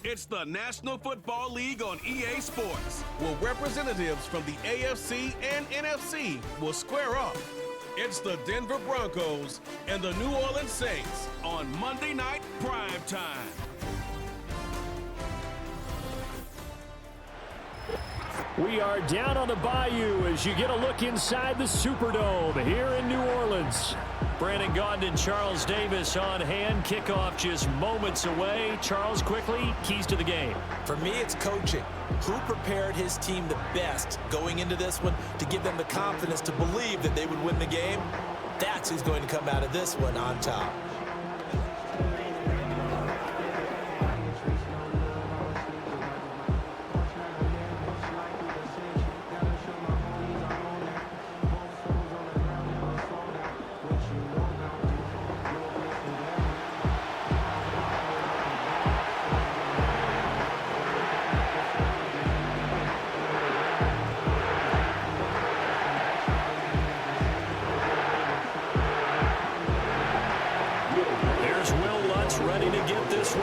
It's the National Football League on EA Sports, where representatives from the AFC and NFC will square off. It's the Denver Broncos and the New Orleans Saints on Monday Night Prime Time. We are down on the bayou as you get a look inside the Superdome here in New Orleans. Brandon Gaudin and Charles Davis on hand. Kickoff just moments away. Charles, quickly, keys to the game. For me, it's coaching. Who prepared his team the best going into this one to give them the confidence to believe that they would win the game? That's who's going to come out of this one on top.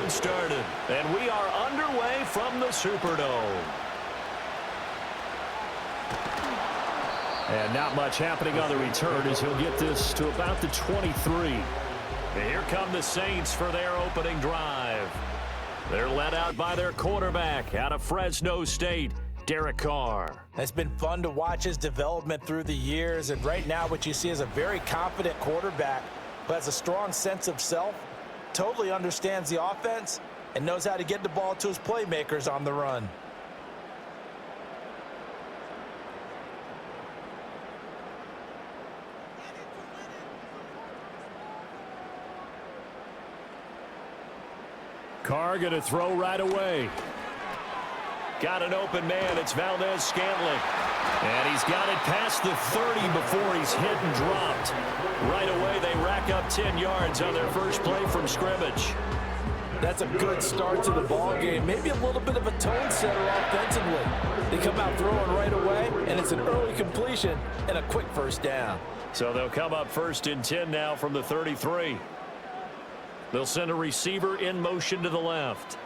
Started, and we are underway from the Superdome. And not much happening on the return as he'll get this to about the 23. And here come the Saints for their opening drive. They're led out by their quarterback out of Fresno State, Derek Carr. It's been fun to watch his development through the years, and right now what you see is a very confident quarterback who has a strong sense of self, totally understands the offense, and knows how to get the ball to his playmakers on the run. Carr going to throw right away. Got an open man. It's Valdez-Scantling. And he's got it past the 30 before he's hit and dropped. Right away, they rack up 10 yards on their first play from scrimmage. That's a good start to the ball game. Maybe a little bit of a tone setter offensively. They come out throwing right away, and it's an early completion and a quick first down. So they'll come up 1st and 10 now from the 33. They'll send a receiver in motion to the left.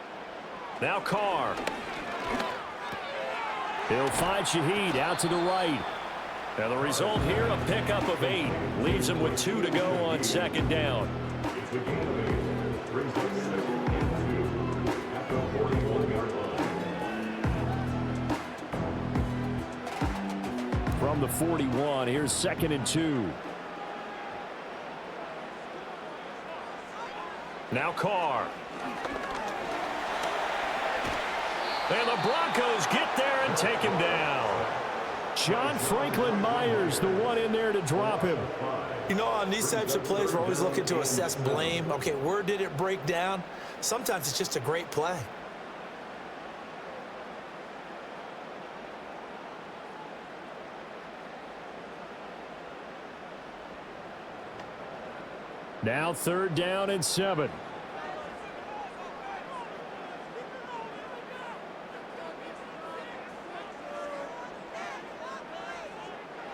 Now Carr. He'll find Shaheed out to the right. And the result here, a pickup of 8. Leaves him with 2 to go on 2nd down. From the 41, here's 2nd and 2. Now Carr. And the Broncos get there and take him down. John Franklin Myers, the one in there to drop him. You know, on these types of plays, we're always looking to assess blame. Okay, where did it break down? Sometimes it's just a great play. Now 3rd down and 7.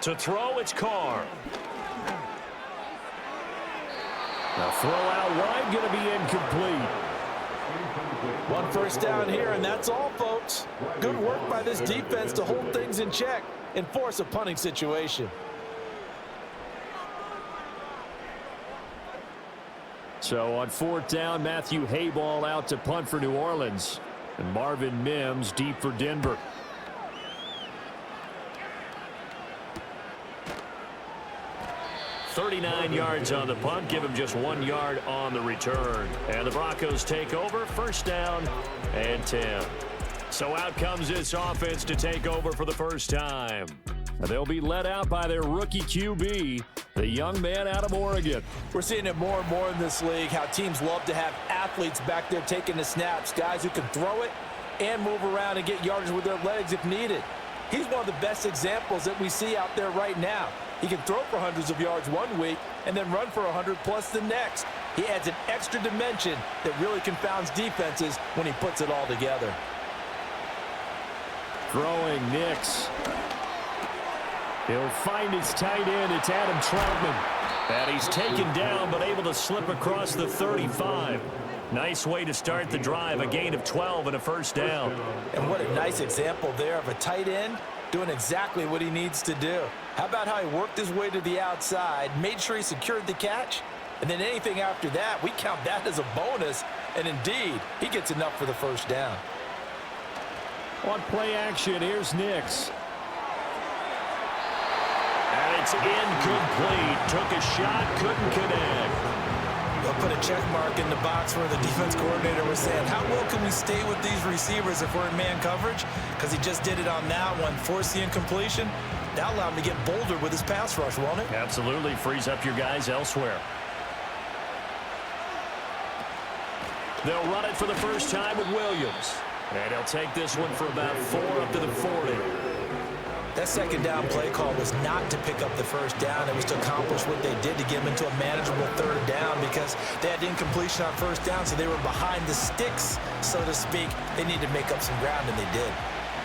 To throw, it's Carr. The throw out wide, going to be incomplete. 1 first down here, and that's all, folks. Good work by this defense to hold things in check and force a punting situation. So on 4th down, Matthew Hayball out to punt for New Orleans. And Marvin Mims deep for Denver. .39 yards on the punt, give him just 1 yard on the return. And the Broncos take over, 1st down and 10. So out comes this offense to take over for the first time. They'll be led out by their rookie QB, the young man out of Oregon. We're seeing it more and more in this league, how teams love to have athletes back there taking the snaps, guys who can throw it and move around and get yardage with their legs if needed. He's one of the best examples that we see out there right now. He can throw for hundreds of yards one week and then run for 100+ the next. He adds an extra dimension that really confounds defenses when he puts it all together. Throwing Nix. He'll find his tight end. It's Adam Troutman. And he's taken down but able to slip across the 35. Nice way to start the drive, a gain of 12 and a first down. And what a nice example there of a tight end doing exactly what he needs to do. How about how he worked his way to the outside, made sure he secured the catch, and then anything after that, we count that as a bonus, and indeed, he gets enough for the first down. On play action, here's Nix. And it's incomplete. Took a shot, couldn't connect. They'll put a check mark in the box where the defense coordinator was saying, how well can we stay with these receivers if we're in man coverage? Because he just did it on that one, forced the incompletion. That allowed him to get bolder with his pass rush, won't it? Absolutely, frees up your guys elsewhere. They'll run it for the first time with Williams. And he'll take this one for about 4 up to the 40. That second down play call was not to pick up the first down. It was to accomplish what they did to get them into a manageable third down because they had incompletion on first down, so they were behind the sticks, so to speak. They needed to make up some ground, and they did.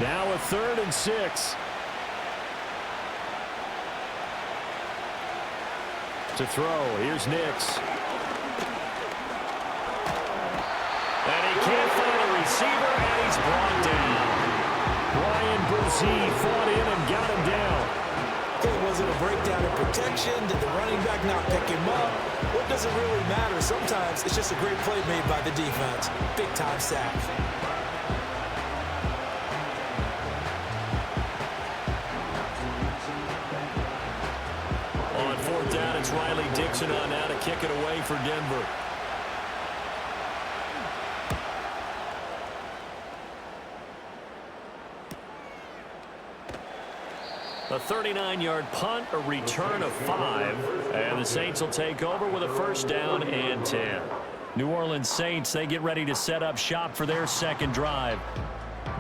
Now a 3rd and 6. To throw, here's Nix. And he can't find a receiver, and he's brought down. Brian Brzee fought in and got him down. Okay, was it a breakdown in protection? Did the running back not pick him up? What does it really matter? Sometimes it's just a great play made by the defense. Big-time sack. On 4th down, it's Riley Dixon on now to kick it away for Denver. A 39-yard punt, a return of 5, and the Saints will take over with a first down and 10. New Orleans Saints, they get ready to set up shop for their second drive.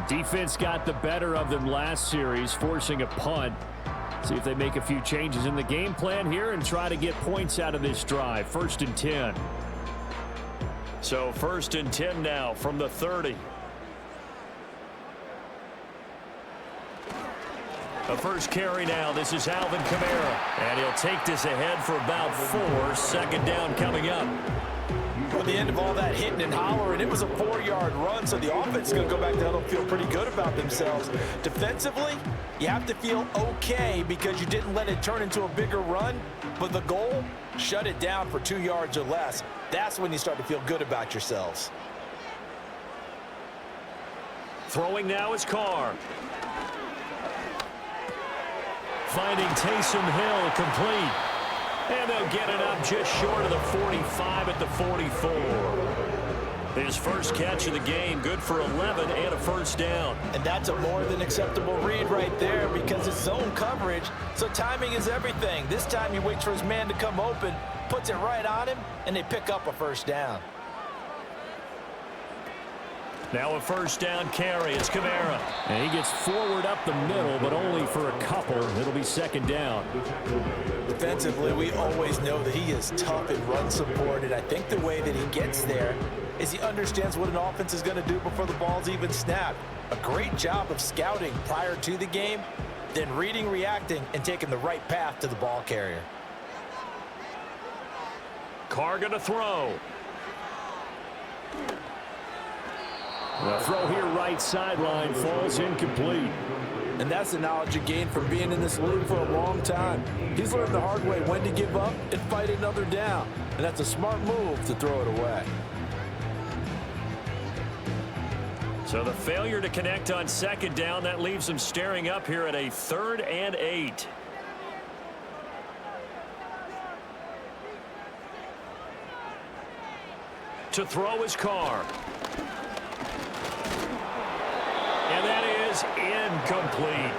Defense got the better of them last series, forcing a punt. See if they make a few changes in the game plan here and try to get points out of this drive. 1st and 10. So 1st and 10 now from the 30. The first carry now. This is Alvin Kamara. And he'll take this ahead for about 4. 2nd down coming up. At the end of all that hitting and hollering, it was a 4-yard run, so the offense is going to go back to huddle and feel pretty good about themselves. Defensively, you have to feel okay because you didn't let it turn into a bigger run, but the goal, shut it down for 2 yards or less. That's when you start to feel good about yourselves. Throwing now is Carr. Finding Taysom Hill complete. And they'll get it up just short of the 45 at the 44. His first catch of the game, good for 11 and a first down. And that's a more than acceptable read right there because it's zone coverage, so timing is everything. This time he waits for his man to come open, puts it right on him, and they pick up a first down. Now a first down carry. It's Kamara. And he gets forward up the middle, but only for a couple. It'll be 2nd down. Defensively, we always know that he is tough in run support, and I think the way that he gets there is he understands what an offense is going to do before the ball's even snapped. A great job of scouting prior to the game, then reading, reacting, and taking the right path to the ball carrier. Carr going to throw. The throw here right sideline falls incomplete. And that's the knowledge you gain from being in this league for a long time. He's learned the hard way when to give up and fight another down. And that's a smart move to throw it away. So the failure to connect on 2nd down, that leaves them staring up here at a 3rd and 8. To throw is Carr. And that is incomplete.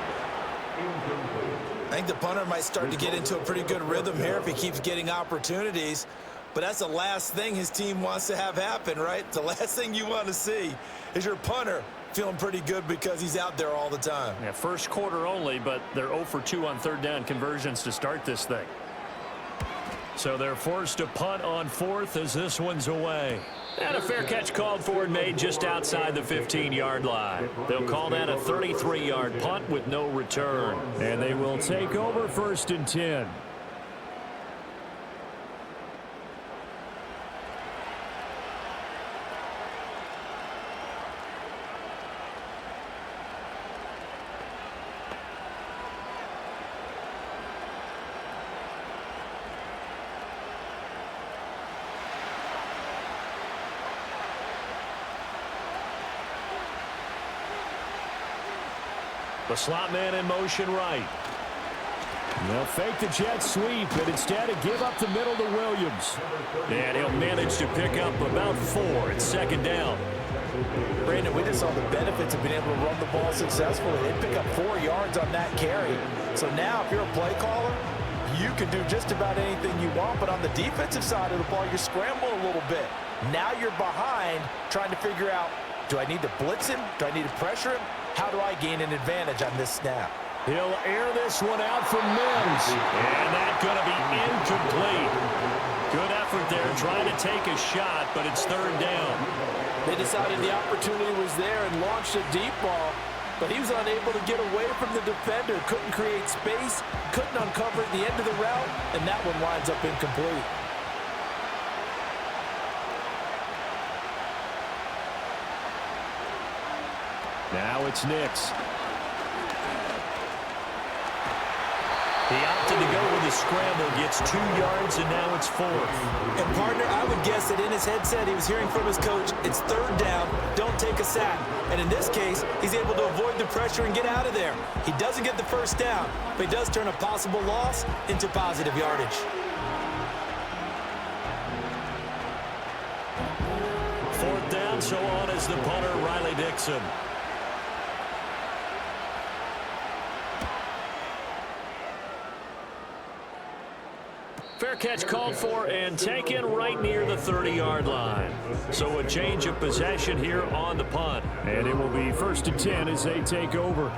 I think the punter might start to get into a pretty good rhythm here if he keeps getting opportunities. But that's the last thing his team wants to have happen, right? The last thing you want to see is your punter feeling pretty good because he's out there all the time. Yeah, first quarter only, but they're 0 for 2 on 3rd down conversions to start this thing. So they're forced to punt on 4th as this one's away. And a fair catch called for and made just outside the 15-yard line. They'll call that a 33-yard punt with no return. And they will take over 1st and 10. The slot man in motion right. They'll fake the jet sweep, but instead of give up the middle to Williams. And he'll manage to pick up about 4. It's second down. Brandon, we just saw the benefits of being able to run the ball successfully. They pick up 4 yards on that carry. So now if you're a play caller, you can do just about anything you want. But on the defensive side of the ball, you scramble a little bit. Now you're behind trying to figure out, do I need to blitz him? Do I need to pressure him? How do I gain an advantage on this snap? He'll air this one out from Mims. And that's going to be incomplete. Good effort there trying to take a shot, but it's third down. They decided the opportunity was there and launched a deep ball, but he was unable to get away from the defender. Couldn't create space, couldn't uncover at the end of the route, and that one winds up incomplete. Now it's Nix. He opted to go with the scramble, gets 2 yards, and now it's 4th. And, partner, I would guess that in his headset he was hearing from his coach, it's third down, don't take a sack. And in this case, he's able to avoid the pressure and get out of there. He doesn't get the first down, but he does turn a possible loss into positive yardage. 4th down, so on is the punter, Riley Dixon. Fair catch called for and taken right near the 30-yard line. So a change of possession here on the punt. And it will be 1st and 10 as they take over.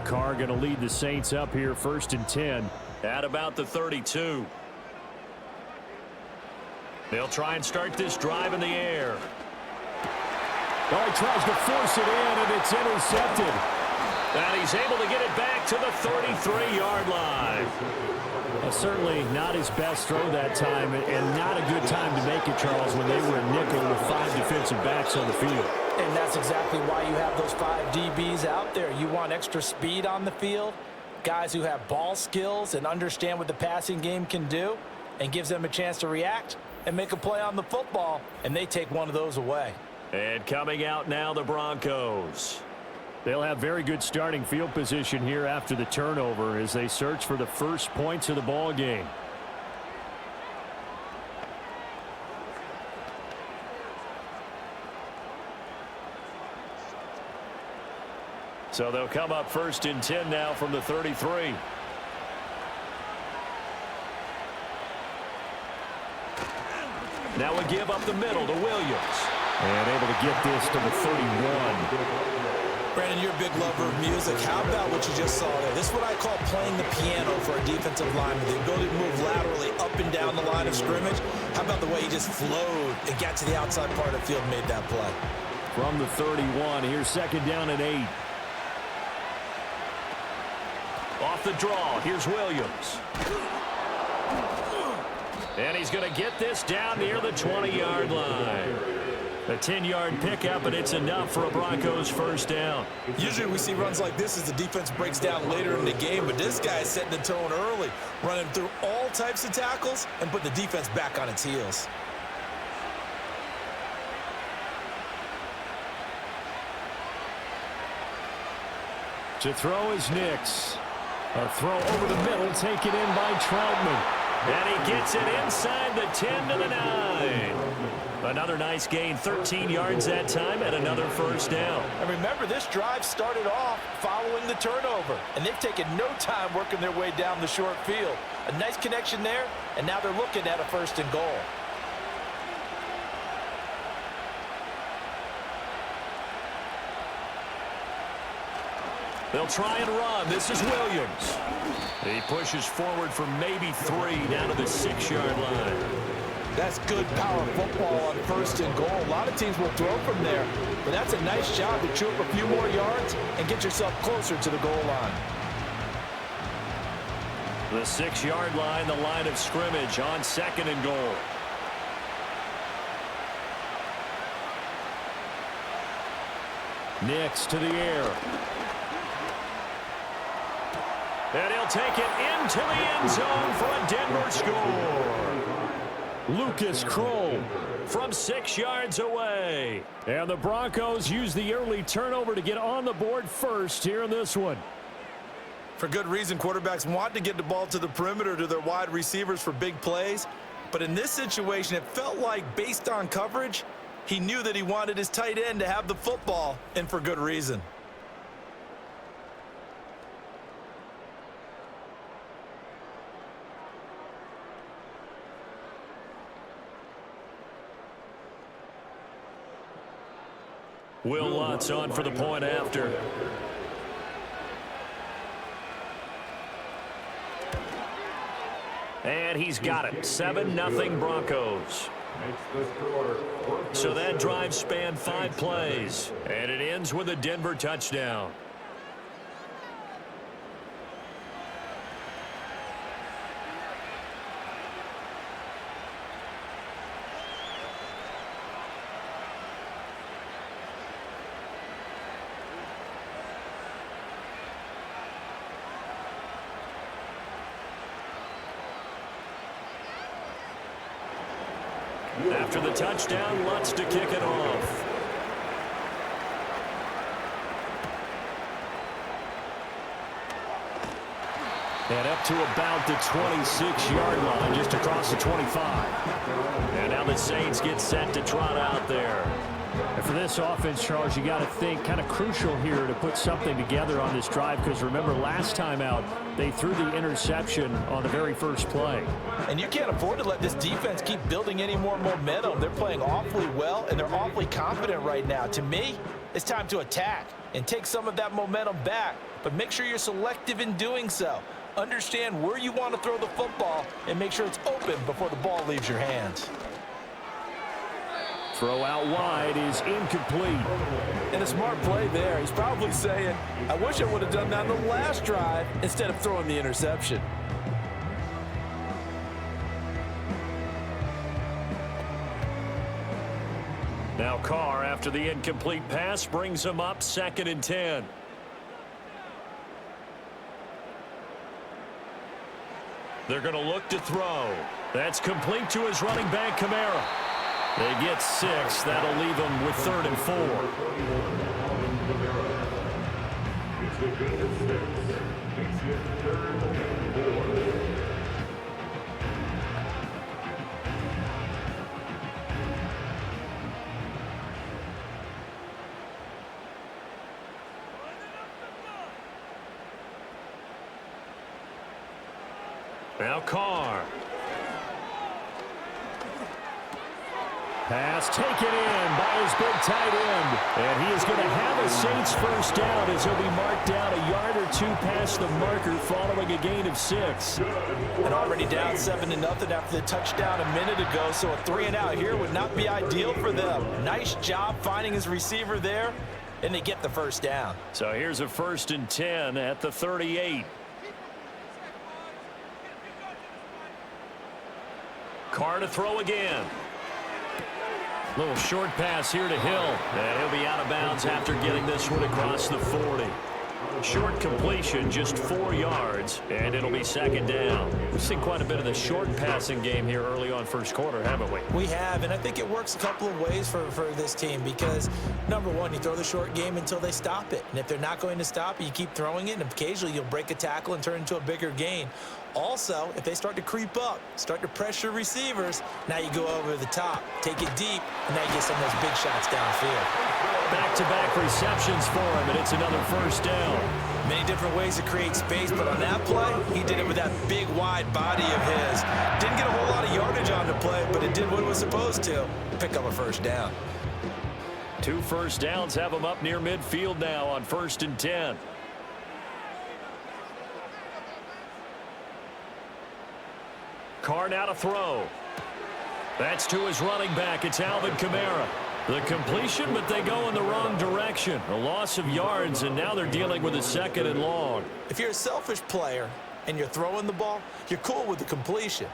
Carr going to lead the Saints up here 1st and 10. At about the 32. They'll try and start this drive in the air. Oh, he tries to force it in, and it's intercepted. And he's able to get it back to the 33-yard line. Certainly not his best throw that time, and not a good time to make it, Charles, when they were a nickel with 5 defensive backs on the field. And that's exactly why you have those 5 DBs out there. You want extra speed on the field. Guys who have ball skills and understand what the passing game can do, and gives them a chance to react and make a play on the football, and they take one of those away. And coming out now, the Broncos. They'll have very good starting field position here after the turnover as they search for the first points of the ball game. So they'll come up 1st and 10 now from the 33. Now we give up the middle to Williams. And able to get this to the 31. Brandon, you're a big lover of music. How about what you just saw there? This is what I call playing the piano for a defensive lineman. The ability to move laterally up and down the line of scrimmage. How about the way he just flowed and got to the outside part of the field and made that play? From the 31, here's 2nd down and 8. Off the draw, here's Williams. And he's going to get this down near the 20-yard line. A 10-yard pickup, and it's enough for a Broncos first down. Usually we see runs like this as the defense breaks down later in the game, but this guy is setting the tone early, running through all types of tackles and putting the defense back on its heels. To throw is Nix. A throw over the middle, taken in by Troutman. And he gets it inside the 10 to the 9. Another nice gain, 13 yards that time, and another first down. And remember, this drive started off following the turnover, and they've taken no time working their way down the short field. A nice connection there, and now they're looking at a 1st and goal. They'll try and run. This is Williams. He pushes forward for maybe 3 down to the 6-yard line. That's good power football on 1st and goal. A lot of teams will throw from there, but that's a nice job to chew up a few more yards and get yourself closer to the goal line. The 6-yard line, the line of scrimmage on 2nd and goal. Nix to the air. And he'll take it into the end zone for a Denver score. Lucas Kroll from 6 yards away. And the Broncos use the early turnover to get on the board first here in this one. For good reason, quarterbacks want to get the ball to the perimeter to their wide receivers for big plays. But in this situation, it felt like based on coverage, he knew that he wanted his tight end to have the football, and for good reason. Will Lutz on for the point after. And he's got it. 7-0 Broncos. So that drive spanned 5 plays. And it ends with a Denver touchdown. After the touchdown, Lutz to kick it off. And up to about the 26-yard line, just across the 25. And now the Saints get set to trot out there. And for this offense, Charles, you got to think kind of crucial here to put something together on this drive, because remember last time out they threw the interception on the very first play. And you can't afford to let this defense keep building any more momentum. They're playing awfully well, and they're awfully confident right now. To me, it's time to attack and take some of that momentum back, but make sure you're selective in doing so. Understand where you want to throw the football and make sure it's open before the ball leaves your hands. Throw out wide is incomplete. And a smart play there. He's probably saying, I wish I would have done that on the last drive instead of throwing the interception. Now Carr, after the incomplete pass, brings him up 2nd and 10. They're going to look to throw. That's complete to his running back, Kamara. They get 6. That'll leave them with 3rd and 4. Now Carr. Pass taken in by his big tight end. And he is going to have a Saints first down as he'll be marked down a yard or 2 past the marker following a gain of 6. And already down 7-0 after the touchdown a minute ago, so a 3-and-out here would not be ideal for them. Nice job finding his receiver there, and they get the first down. So here's a 1st and 10 at the 38. Carr to throw again. Little short pass here to Hill. And he'll be out of bounds after getting this one across the 40. Short completion, just 4 yards, and it'll be 2nd down. We've seen quite a bit of the short passing game here early on first quarter, haven't we? We have, and I think it works a couple of ways for this team because, number one, you throw the short game until they stop it. And if they're not going to stop it, you keep throwing it, and occasionally you'll break a tackle and turn into a bigger gain. Also, if they start to creep up, start to pressure receivers, now you go over the top, take it deep, and now you get some of those big shots downfield. Back-to-back receptions for him, and it's another first down. Many different ways to create space, but on that play, he did it with that big, wide body of his. Didn't get a whole lot of yardage on the play, but it did what it was supposed to, pick up a first down. 2 first downs have him up near midfield now on 1st and 10. Carr now to throw. That's to his running back. It's Alvin Kamara. The completion, but they go in the wrong direction. A loss of yards, and now they're dealing with a 2nd and long. If you're a selfish player and you're throwing the ball, you're cool with the completion.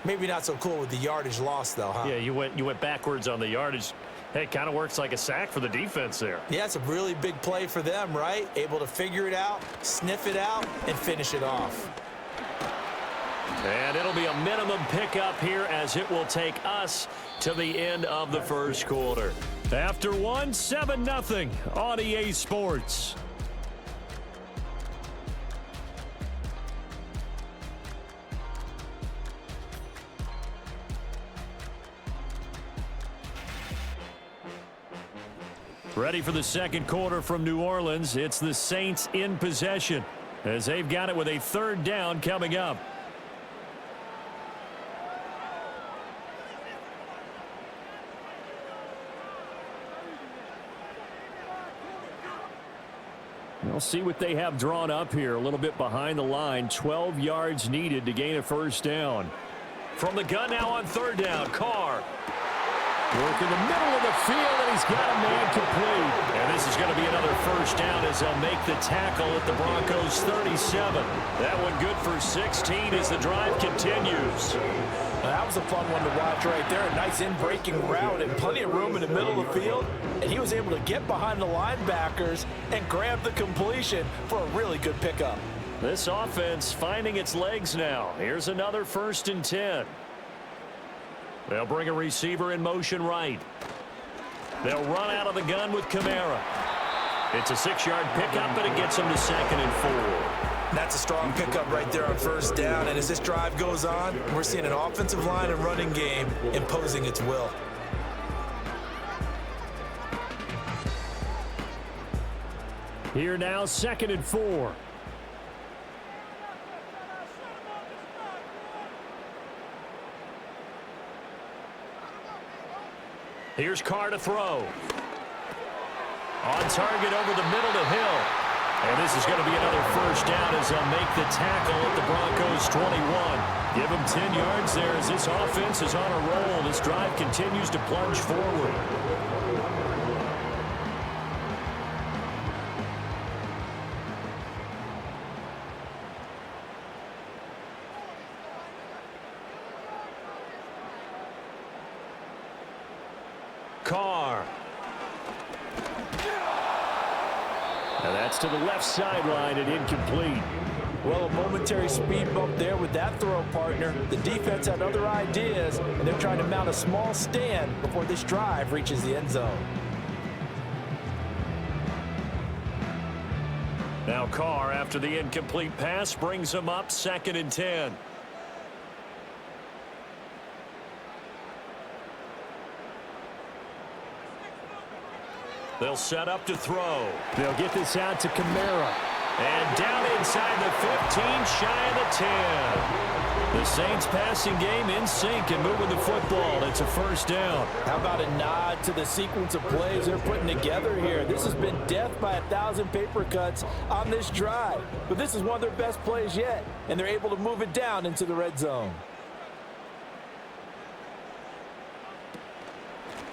Maybe not so cool with the yardage loss, though, huh? Yeah, you went backwards on the yardage. Hey, it kind of works like a sack for the defense there. Yeah, it's a really big play for them, right? Able to figure it out, sniff it out, and finish it off. And it'll be a minimum pickup here as it will take us to the end of the first quarter. After one, 7-0 on EA Sports. Ready for the second quarter from New Orleans. It's the Saints in possession as they've got it with a third down coming up. We'll see what they have drawn up here. A little bit behind the line. 12 yards needed to gain a first down. From the gun now on third down, Carr. Work in the middle of the field, and he's got a man complete. And this is going to be another first down as they'll make the tackle at the Broncos 37. That one good for 16 as the drive continues. That was a fun one to watch right there. A nice in-breaking route and plenty of room in the middle of the field. And he was able to get behind the linebackers and grab the completion for a really good pickup. This offense finding its legs now. Here's another 1st and 10. They'll bring a receiver in motion right. They'll run out of the gun with Kamara. It's a 6-yard pickup, and it gets them to 2nd and 4. That's a strong pickup right there on first down. And as this drive goes on, we're seeing an offensive line and running game imposing its will. Here now, 2nd and 4. Here's Carr to throw. On target over the middle to Hill. And this is going to be another first down as they'll make the tackle at the Broncos 21. Give them 10 yards there as this offense is on a roll. This drive continues to plunge forward. Carr. And that's to the left sideline and incomplete. Well, a momentary speed bump there with that throw, partner. The defense had other ideas, and they're trying to mount a small stand before this drive reaches the end zone. Now Carr, after the incomplete pass, brings them up 2nd and 10. They'll set up to throw. They'll get this out to Kamara. And down inside the 15, shy of the 10. The Saints passing game in sync and moving the football. It's a first down. How about a nod to the sequence of plays they're putting together here? This has been death by 1,000 paper cuts on this drive. But this is one of their best plays yet, and they're able to move it down into the red zone.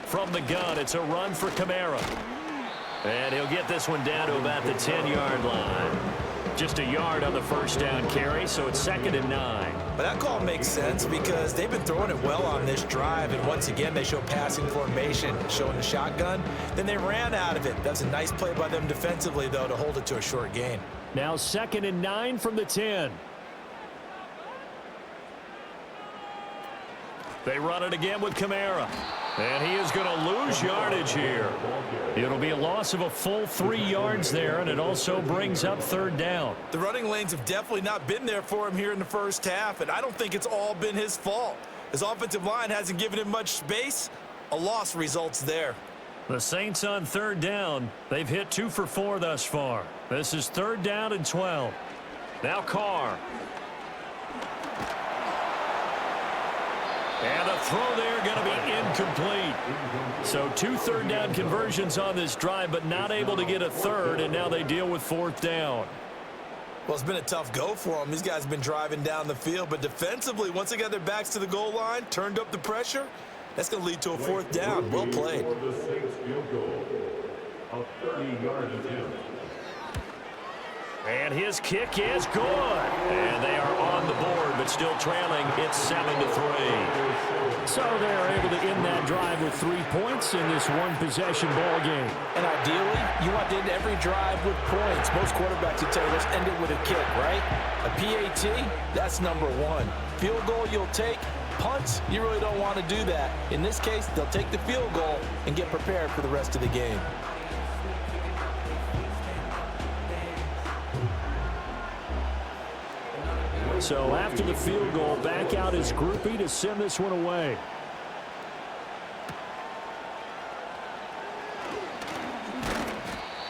From the gun, it's a run for Kamara. And he'll get this one down to about the 10-yard line. Just a yard on the first down carry, so it's 2nd and 9. But that call makes sense because they've been throwing it well on this drive, and once again they show passing formation, showing the shotgun. Then they ran out of it. That's a nice play by them defensively, though, to hold it to a short gain. Now 2nd and 9 from the 10. They run it again with Kamara. And he is going to lose yardage here. It'll be a loss of a full 3 yards there, and it also brings up 3rd down. The running lanes have definitely not been there for him here in the first half, and I don't think it's all been his fault. His offensive line hasn't given him much space. A loss results there. The Saints on 3rd down. They've hit 2 for 4 thus far. This is 3rd down and 12. Now Carr. And the throw there going to be incomplete. So 2 third down conversions on this drive, but not able to get a third, and now they deal with 4th down. Well, it's been a tough go for them. These guys have been driving down the field, but defensively, once they got their backs to the goal line, turned up the pressure, that's going to lead to a 4th down. Well played. And And his kick is good. And they are on the board, but still trailing. It's 7-3. So they're able to end that drive with 3 points in this one-possession ball game. And ideally, you want to end every drive with points. Most quarterbacks would tell you, let's end it with a kick, right? A PAT, that's number one. Field goal you'll take. Punts, you really don't want to do that. In this case, they'll take the field goal and get prepared for the rest of the game. So after the field goal, back out is Groupie to send this one away.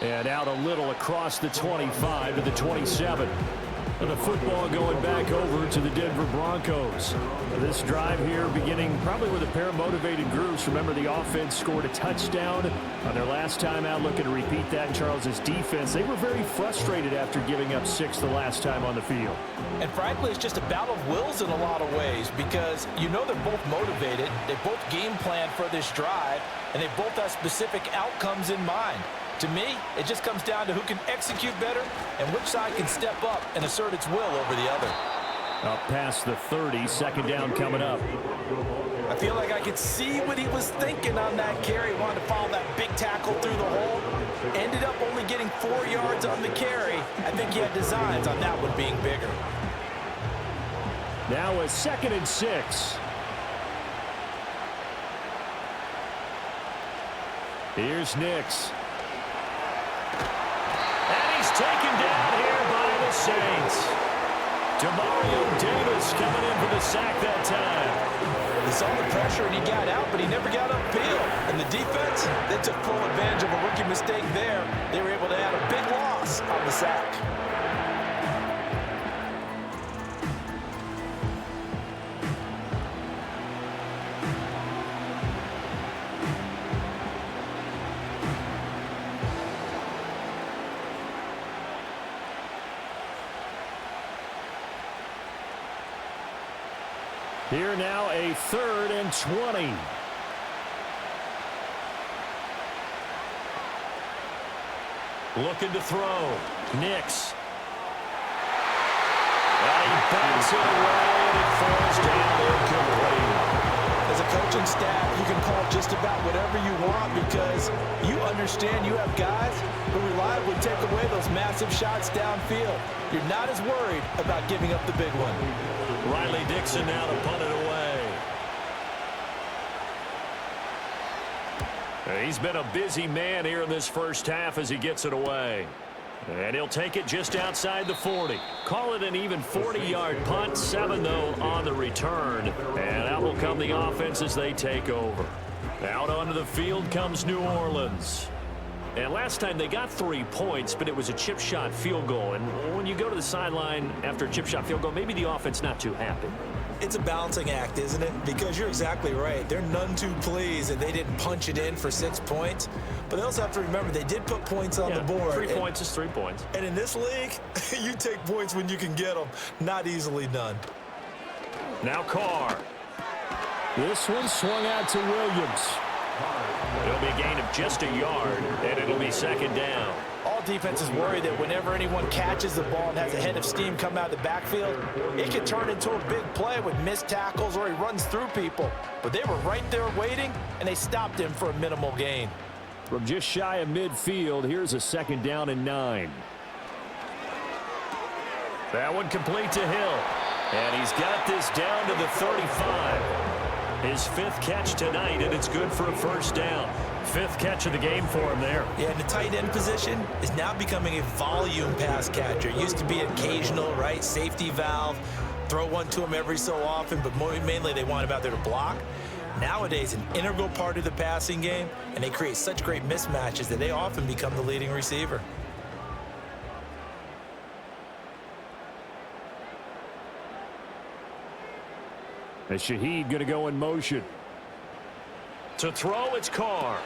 And out a little across the 25 to the 27. And the football going back over to the Denver Broncos. This drive here beginning probably with a pair of motivated groups. Remember, the offense scored a touchdown on their last time out, looking to repeat that in Charles's defense. They were very frustrated after giving up 6 the last time on the field. And frankly, it's just a battle of wills in a lot of ways because you know they're both motivated. They both game plan for this drive, and they both have specific outcomes in mind. To me, it just comes down to who can execute better and which side can step up and assert its will over the other. Up past the 30, second down coming up. I feel like I could see what he was thinking on that carry. Wanted to follow that big tackle through the hole. Ended up only getting 4 yards on the carry. I think he had designs on that one being bigger. Now a 2nd and 6. Here's Nix. Taken down here by the Saints. Demario Davis coming in for the sack that time. He saw the pressure and he got out, but he never got upfield. And the defense, they took full advantage of a rookie mistake there. They were able to add a big loss on the sack. Here now a 3rd and 20. Looking to throw. Nix. And he backs it away and it falls down incomplete. As a coaching staff, you can call just about whatever you want because you understand you have guys who reliably take away those massive shots downfield. You're not as worried about giving up the big one. Riley Dixon now to punt it away. He's been a busy man here in this first half as he gets it away. And he'll take it just outside the 40. Call it an even 40-yard punt. 7, though, on the return. And out will come the offense as they take over. Out onto the field comes New Orleans. And last time they got 3 points, but it was a chip shot field goal. And when you go to the sideline after a chip shot field goal, maybe the offense not too happy. It's a balancing act, isn't it? Because you're exactly right. They're none too pleased that they didn't punch it in for 6 points. But they also have to remember they did put points on the board. 3 points is 3 points. And in this league, you take points when you can get them. Not easily done. Now Carr. This one swung out to Williams. It'll be a gain of just a yard, and it'll be 2nd down. All defenses worry that whenever anyone catches the ball and has a head of steam come out of the backfield, it can turn into a big play with missed tackles or he runs through people. But they were right there waiting, and they stopped him for a minimal gain. From just shy of midfield, here's a 2nd down and 9. That one complete to Hill. And he's got this down to the 35. His 5th catch tonight, and it's good for a 1st down. 5th catch of the game for him there. Yeah, and the tight end position is now becoming a volume pass catcher. It used to be occasional, right, safety valve, throw one to him every so often, but mainly they want him out there to block. Nowadays, an integral part of the passing game, and they create such great mismatches that they often become the leading receiver. And Shaheed going to go in motion. To throw, it's Carr.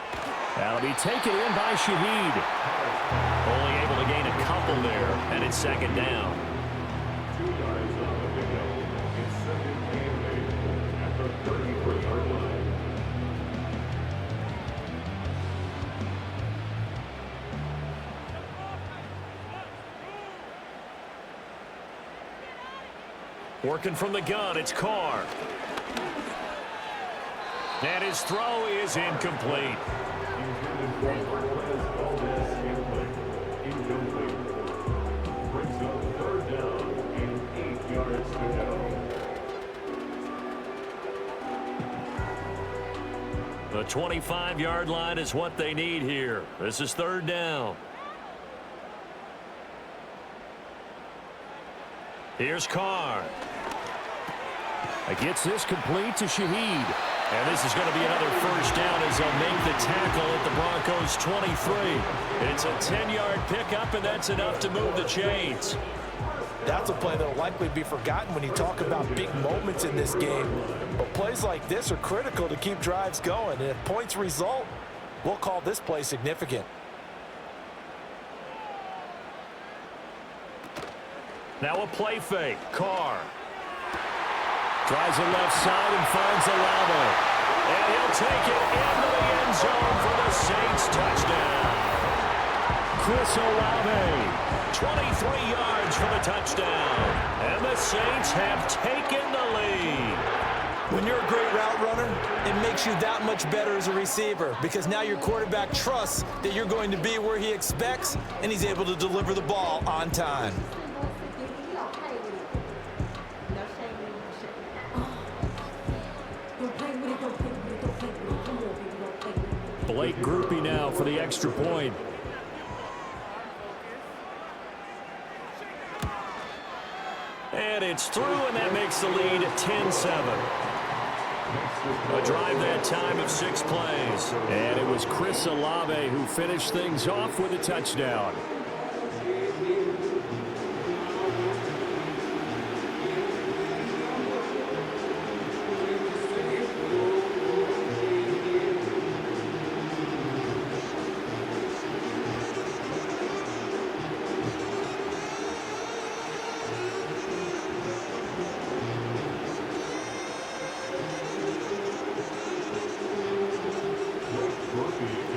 That'll be taken in by Shaheed. Only able to gain a couple there, and it's 2nd down. Working from the gun, it's Carr. And his throw is incomplete. The 25-yard line is what they need here. This is third down. Here's Carr. Gets this complete to Shaheed. And this is going to be another first down as they'll make the tackle at the Broncos' 23. It's a 10-yard pickup, and that's enough to move the chains. That's a play that will likely be forgotten when you talk about big moments in this game. But plays like this are critical to keep drives going. And if points result, we'll call this play significant. Now a play fake. Carr. Tries the left side and finds Olave. And he'll take it into the end zone for the Saints touchdown. Chris Olave. 23 yards for the touchdown. And the Saints have taken the lead. When you're a great route runner, it makes you that much better as a receiver because now your quarterback trusts that you're going to be where he expects and he's able to deliver the ball on time. Blake groupie now for the extra point. And it's through, and that makes the lead 10-7. A drive that time of 6 plays. And it was Chris Olave who finished things off with a touchdown.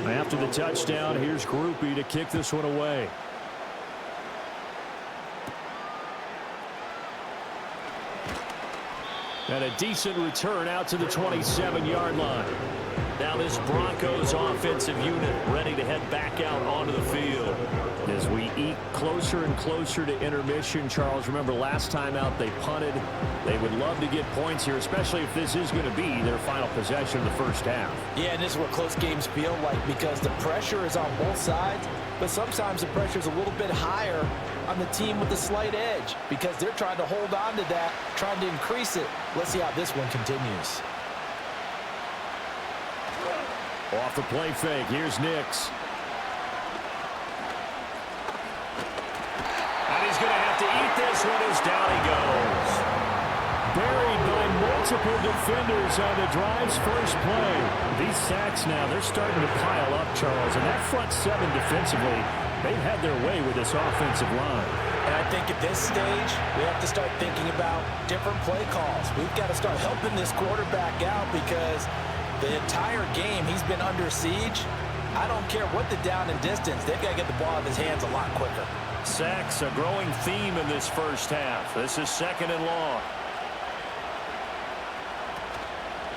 After the touchdown, here's Groupie to kick this one away. And a decent return out to the 27-yard line. Now this Broncos offensive unit ready to head back out onto the field. As we eat closer and closer to intermission, Charles, remember last time out they punted. They would love to get points here, especially if this is going to be their final possession of the first half. Yeah, and this is what close games feel like because the pressure is on both sides, but sometimes the pressure is a little bit higher on the team with the slight edge because they're trying to hold on to that, trying to increase it. Let's see how this one continues. Off the play fake, here's Nix. And he's going to have to eat this one as down he goes. Buried by multiple defenders on the drive's first play. These sacks now, they're starting to pile up, Charles. And that front seven defensively, they've had their way with this offensive line. And I think at this stage, we have to start thinking about different play calls. We've got to start helping this quarterback out because the entire game he's been under siege. I don't care what the down and distance. They've got to get the ball out of his hands a lot quicker. Sacks, a growing theme in this first half. This is 2nd and long.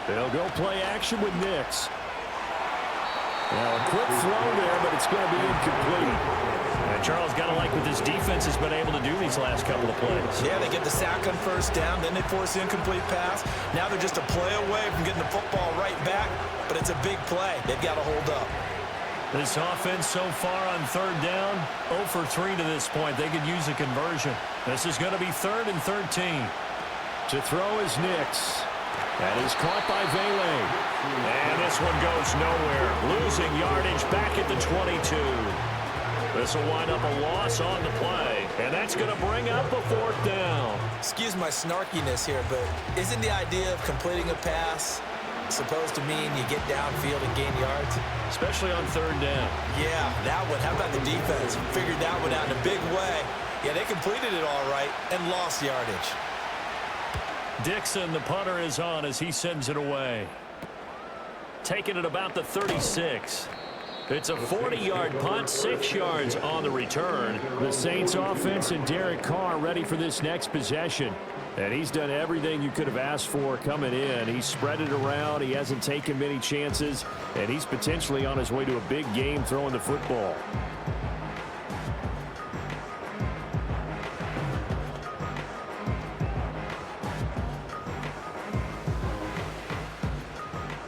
They'll go play action with Nix. Now a quick throw there, but it's going to be incomplete. And Charles, got to like what this defense has been able to do these last couple of plays. Yeah, they get the sack on first down, then they force the incomplete pass. Now they're just a play away from getting the football right back, but it's a big play. They've got to hold up. This offense so far on 3rd down, 0 for 3 to this point. They could use a conversion. This is going to be 3rd and 13. To throw is Nix. That is caught by Vele. And this one goes nowhere. Losing yardage back at the 22. This will wind up a loss on the play. And that's going to bring up a 4th down. Excuse my snarkiness here, but isn't the idea of completing a pass supposed to mean you get downfield and gain yards? Especially on 3rd down. Yeah, that one. How about the defense? Figured that one out in a big way. Yeah, they completed it all right and lost yardage. Dixon, the punter, is on as he sends it away. Taking it about the 36. It's a 40-yard punt, 6 yards on the return. The Saints offense and Derek Carr ready for this next possession. And he's done everything you could have asked for coming in. He's spread it around. He hasn't taken many chances. And he's potentially on his way to a big game throwing the football.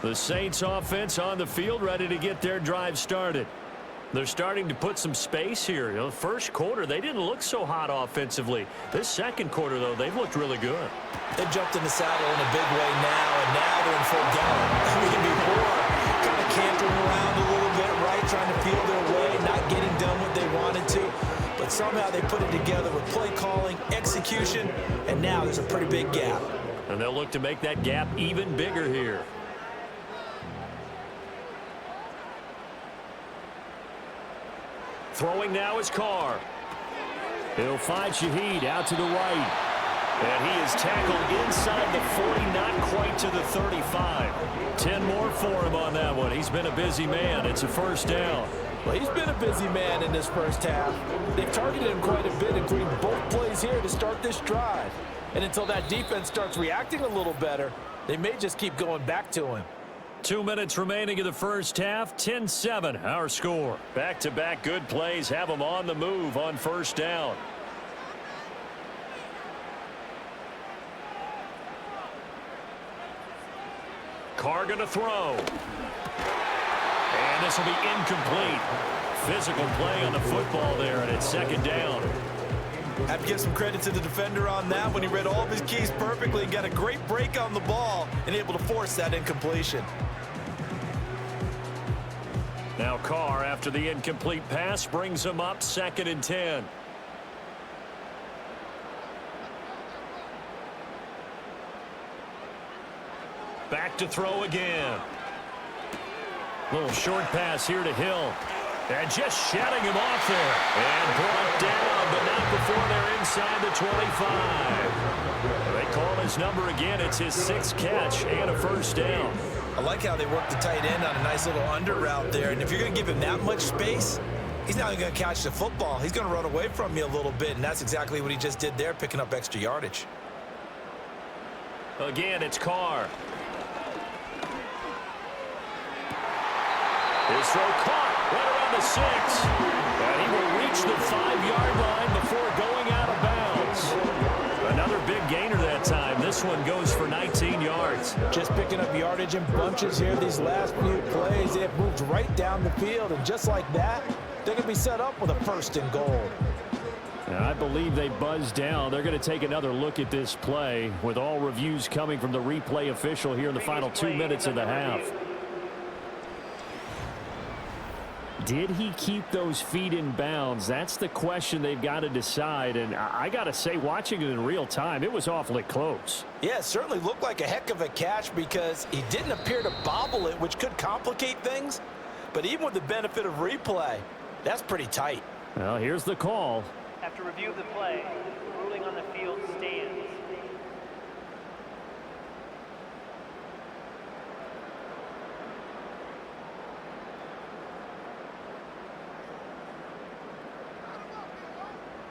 The Saints offense on the field ready to get their drive started. They're starting to put some space here. You know, the first quarter, they didn't look so hot offensively. This second quarter, though, they've looked really good. They jumped in the saddle in a big way now, and now they're in full gallop. I mean, before, kind of cantering around a little bit, right, trying to feel their way, not getting done what they wanted to. But somehow they put it together with play calling, execution, and now there's a pretty big gap. And they'll look to make that gap even bigger here. Throwing now is Carr. He'll find Shaheed out to the right. And he is tackled inside the 40, not quite to the 35. 10 more for him on that one. He's been a busy man. It's a first down. Well, he's been a busy man in this first half. They've targeted him quite a bit, including both plays here to start this drive. And until that defense starts reacting a little better, they may just keep going back to him. 2 minutes remaining in the first half. 10-7, our score. Back-to-back good plays have them on the move on first down. Carr going to throw. And this will be incomplete. Physical play on the football there, and it's second down. Have to give some credit to the defender on that when he read all of his keys perfectly and got a great break on the ball and able to force that incompletion. Now Carr, after the incomplete pass, brings him up 2nd and 10. Back to throw again. Little short pass here to Hill. And just shutting him off there. And brought down, but not before they're inside the 25. They call his number again. It's his 6th catch and a first down. I like how they work the tight end on a nice little under route there. And if you're going to give him that much space, he's not going to catch the football. He's going to run away from you a little bit, and that's exactly what he just did there, picking up extra yardage. Again, it's Carr. His throw caught right around the 6. And he will reach the 5-yard line before going out of bounds. Another big gainer that time. This one goes for 19 yards. Just picking up yardage in bunches here these last few plays. They have moved right down the field, and just like that, they can be set up with a 1st and goal. And I believe they buzzed down. They're going to take another look at this play with all reviews coming from the replay official here in the final 2 minutes of the half. Did he keep those feet in bounds? That's the question they've got to decide. And I got to say, watching it in real time, it was awfully close. Yeah, it certainly looked like a heck of a catch because he didn't appear to bobble it, which could complicate things. But even with the benefit of replay, that's pretty tight. Well, here's the call. After review of the play, ruling on the field stands.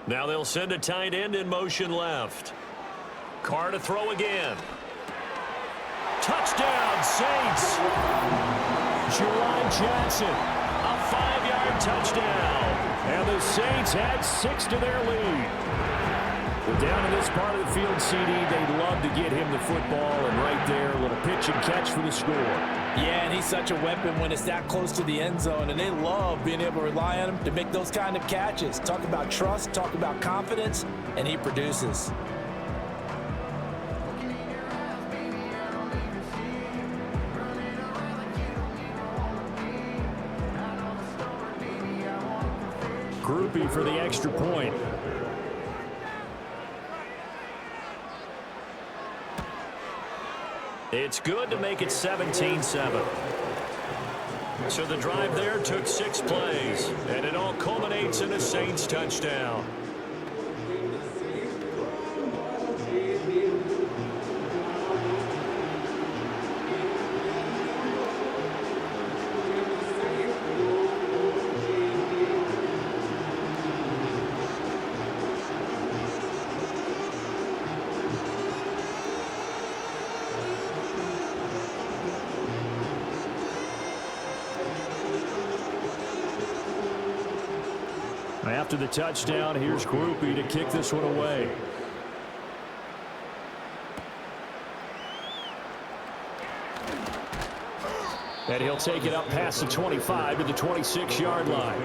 Now they'll send a tight end in motion left. Carr to throw again. Touchdown, Saints. Jerron Johnson. A 5-yard touchdown. And the Saints add 6 to their lead. Well, down in this part of the field, CD, they'd love to get him the football, and right there, a little pitch and catch for the score. Yeah, and he's such a weapon when it's that close to the end zone, and they love being able to rely on him to make those kind of catches. Talk about trust, talk about confidence, and he produces. Groupie for the extra point. It's good to make it 17-7. So the drive there took 6 plays, and it all culminates in a Saints touchdown. After the touchdown, here's Groupie to kick this one away. And he'll take it up past the 25 to the 26-yard line.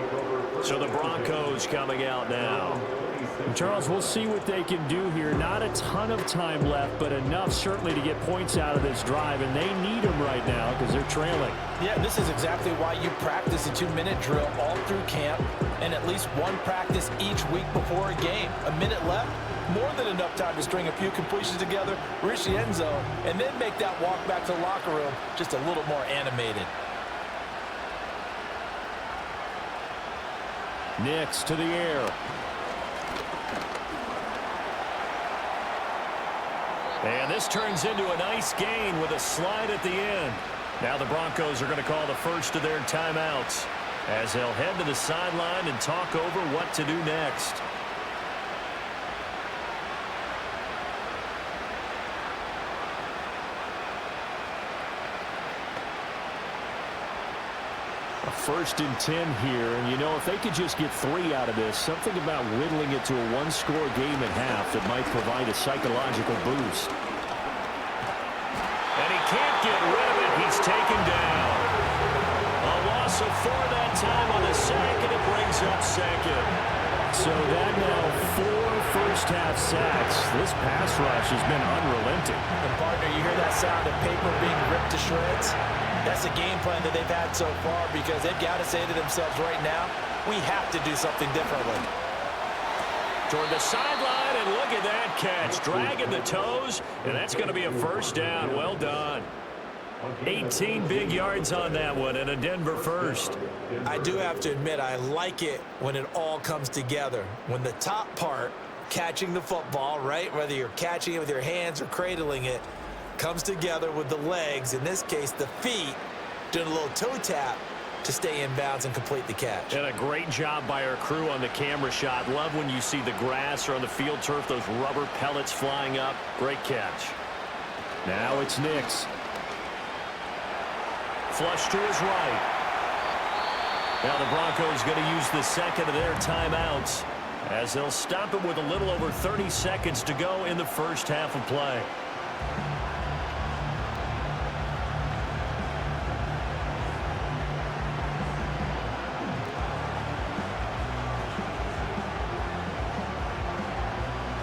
So the Broncos coming out now. And Charles, we'll see what they can do here. Not a ton of time left, but enough certainly to get points out of this drive. And they need them right now because they're trailing. Yeah, this is exactly why you practice a 2-minute drill all through camp and at least one practice each week before a game. A minute left, more than enough time to string a few completions together, reach the end zone, and then make that walk back to the locker room just a little more animated. Nix to the air. And this turns into a nice gain with a slide at the end. Now the Broncos are going to call the first of their timeouts as they'll head to the sideline and talk over what to do next. A 1st and 10 here, and you know, if they could just get 3 out of this, something about whittling it to a one-score game at half that might provide a psychological boost. And he can't get rid of it. He's taken down. A loss of 4 that time on the sack, and it brings up second. So that now 4 first-half sacks. This pass rush has been unrelenting. And partner, you hear that sound of paper being ripped to shreds? That's the game plan that they've had so far because they've got to say to themselves right now, we have to do something differently. Toward the sideline, and look at that catch. Dragging the toes, and that's going to be a first down. Well done. 18 big yards on that one, and a Denver first. I do have to admit, I like it when it all comes together. When the top part, catching the football, right, whether you're catching it with your hands or cradling it, comes together with the legs, in this case the feet, doing a little toe tap to stay in bounds and complete the catch. And a great job by our crew on the camera shot. Love when you see the grass or on the field turf, those rubber pellets flying up. Great catch. Now it's Nix. Flush to his right. Now the Broncos going to use the second of their timeouts as they'll stop it with a little over 30 seconds to go in the first half of play.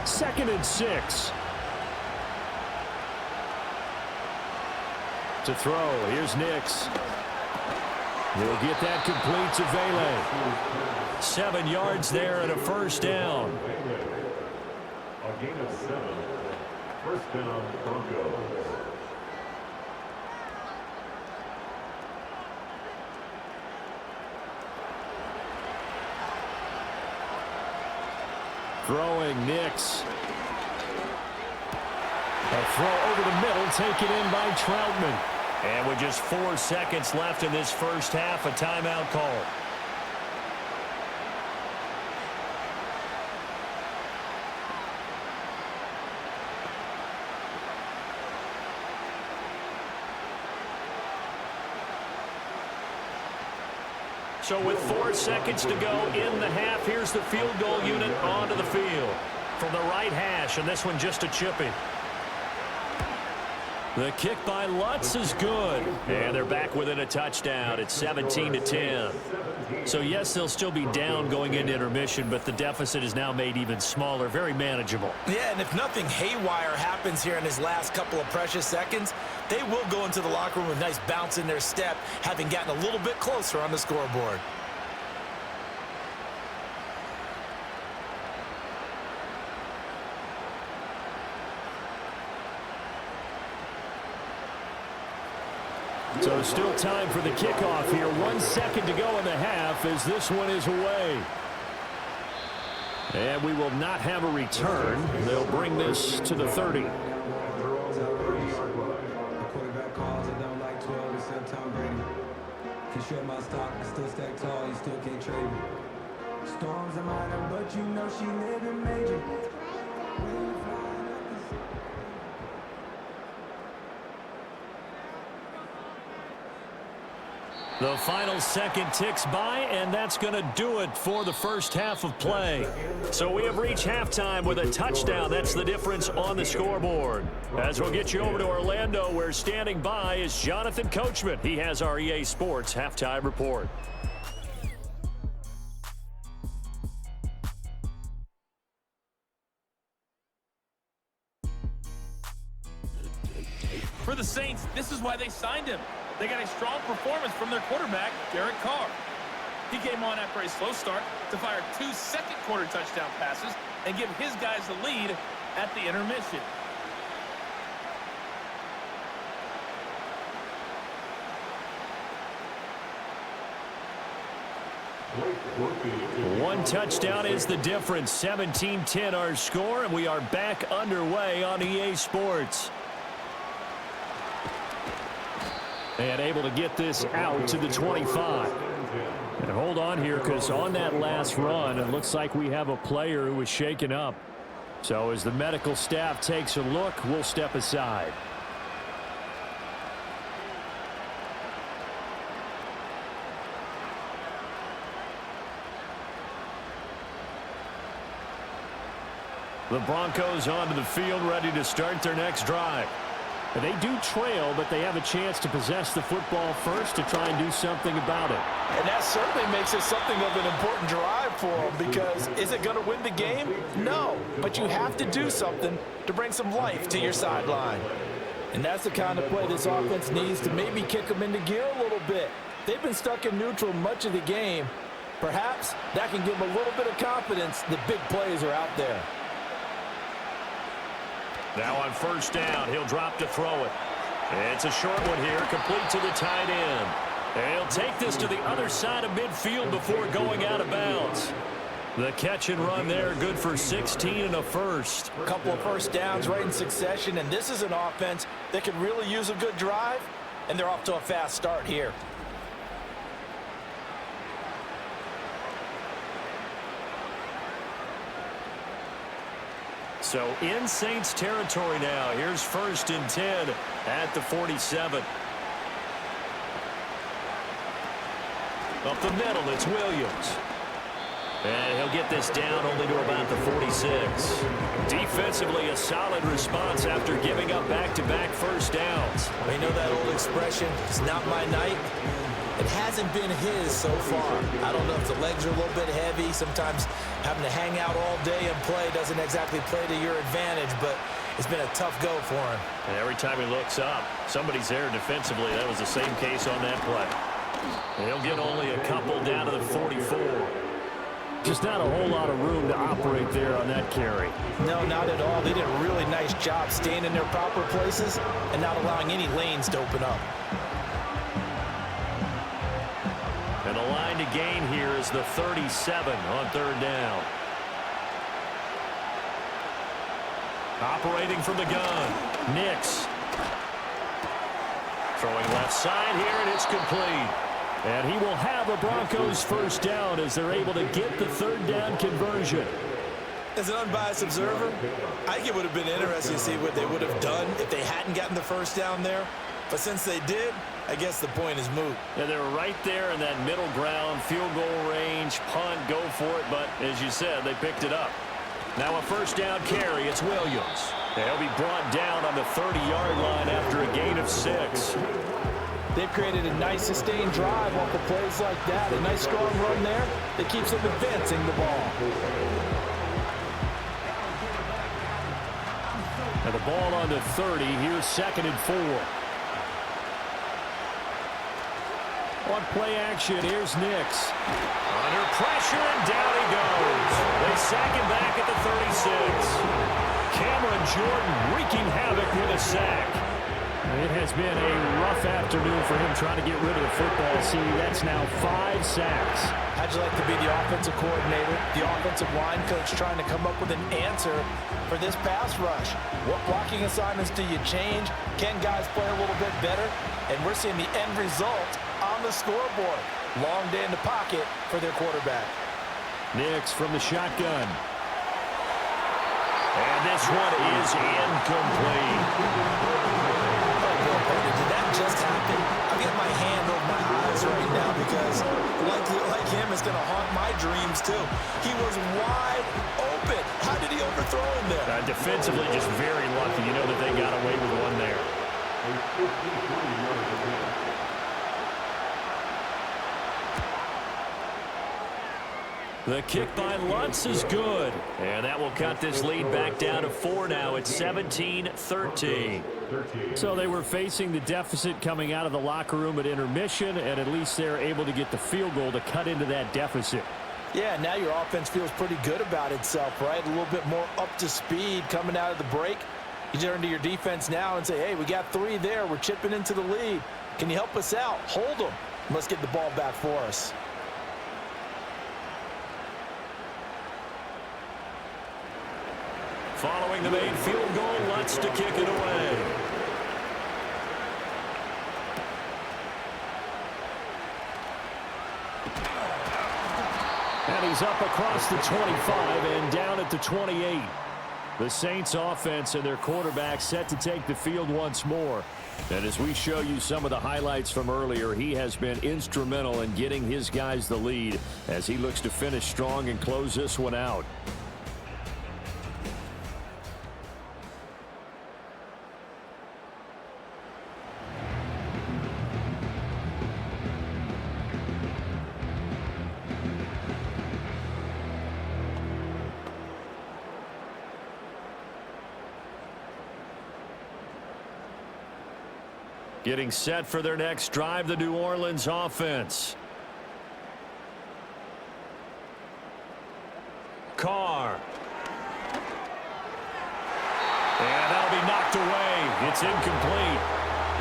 Second and 6. To throw, here's Nix. He'll get that complete to Vele. 7 yards there and a first down. A gain of 7. First down, Broncos. Throwing Nix. A throw over the middle, taken in by Troutman. And with just 4 seconds left in this first half, a timeout call. So with 4 seconds to go in the half, here's the field goal unit onto the field. From the right hash, and this one just a chipping. The kick by Lutz is good. And they're back within a touchdown. It's 17-10. So, yes, they'll still be down going into intermission, but the deficit is now made even smaller, very manageable. Yeah, and if nothing haywire happens here in his last couple of precious seconds, they will go into the locker room with a nice bounce in their step, having gotten a little bit closer on the scoreboard. So still time for the kickoff here. 1 second to go in the half as this one is away. And we will not have a return. They'll bring this to the 30. The quarterback calls, I don't like 12, except Tom Brady. Can short my stock, I still stack tall, you still can't trade me. Storms are minor, but you know she living major. The final second ticks by, and that's going to do it for the first half of play. So we have reached halftime with a touchdown. That's the difference on the scoreboard. As we'll get you over to Orlando, where standing by is Jonathan Coachman. He has our EA Sports halftime report. For the Saints, this is why they signed him. They got a strong performance from their quarterback, Derek Carr. He came on after a slow start to fire 2 second-quarter touchdown passes and give his guys the lead at the intermission. One touchdown is the difference. 17-10 our score, and we are back underway on EA Sports. And able to get this out to the 25. And hold on here, because on that last run, it looks like we have a player who was shaken up. So as the medical staff takes a look, we'll step aside. The Broncos onto the field, ready to start their next drive. They do trail, but they have a chance to possess the football first to try and do something about it. And that certainly makes it something of an important drive for them, because is it going to win the game? No, but you have to do something to bring some life to your sideline. And that's the kind of play this offense needs to maybe kick them into gear a little bit. They've been stuck in neutral much of the game. Perhaps that can give them a little bit of confidence the big plays are out there. Now on first down, he'll drop to throw it. It's a short one here, complete to the tight end. And he'll take this to the other side of midfield before going out of bounds. The catch and run there, good for 16 and a first. A couple of first downs right in succession, and this is an offense that could really use a good drive, and they're off to a fast start here. So in Saints territory now. Here's 1st and 10 at the 47. Up the middle, it's Williams. And he'll get this down only to about the 46. Defensively, a solid response after giving up back-to-back first downs. We know that old expression, it's not my night. It hasn't been his so far. I don't know if the legs are a little bit heavy. Sometimes having to hang out all day and play doesn't exactly play to your advantage, but it's been a tough go for him. And every time he looks up, somebody's there defensively. That was the same case on that play. And he'll get only a couple down to the 44. Just not a whole lot of room to operate there on that carry. No, not at all. They did a really nice job staying in their proper places and not allowing any lanes to open up. And the line to gain here is the 37 on third down. Operating from the gun, Nix. Throwing left side here, and it's complete. And he will have a Broncos first down as they're able to get the third down conversion. As an unbiased observer, I think it would have been interesting to see what they would have done if they hadn't gotten the first down there. But since they did, I guess the point is moot. Yeah, they were right there in that middle ground, field goal range, punt, go for it. But as you said, they picked it up. Now a first down carry, it's Williams. They'll be brought down on the 30-yard line after a gain of 6. They've created a nice sustained drive off of plays like that. A nice strong run there that keeps them advancing the ball. And the ball on the 30. Here's 2nd and 4. On play action, here's Nix. Under pressure, and down he goes. They sack him back at the 36. Cameron Jordan wreaking havoc with a sack. It has been a rough afternoon for him trying to get rid of the football. See, that's now 5 sacks. How'd you like to be the offensive coordinator, the offensive line coach, trying to come up with an answer for this pass rush? What blocking assignments do you change? Can guys play a little bit better? And we're seeing the end result on the scoreboard. Long day in the pocket for their quarterback. Nix from the shotgun. And this one is incomplete. Did that just happen? I've got my hand over my eyes right now because, like him, it's going to haunt my dreams too. He was wide open. How did he overthrow him there? Defensively, just very lucky. You know that they got away with one there. The kick by Lutz is good. And that will cut this lead back down to 4 now. It's 17-13. So they were facing the deficit coming out of the locker room at intermission, and at least they're able to get the field goal to cut into that deficit. Yeah, now your offense feels pretty good about itself, right? A little bit more up to speed coming out of the break. You turn to your defense now and say, hey, we got 3 there. We're chipping into the lead. Can you help us out? Hold them. Let's get the ball back for us. Following the made field goal, Lutz to kick it away. And he's up across the 25 and down at the 28. The Saints offense and their quarterback set to take the field once more. And as we show you some of the highlights from earlier, he has been instrumental in getting his guys the lead as he looks to finish strong and close this one out. Getting set for their next drive, the New Orleans offense. Carr. And that'll be knocked away. It's incomplete.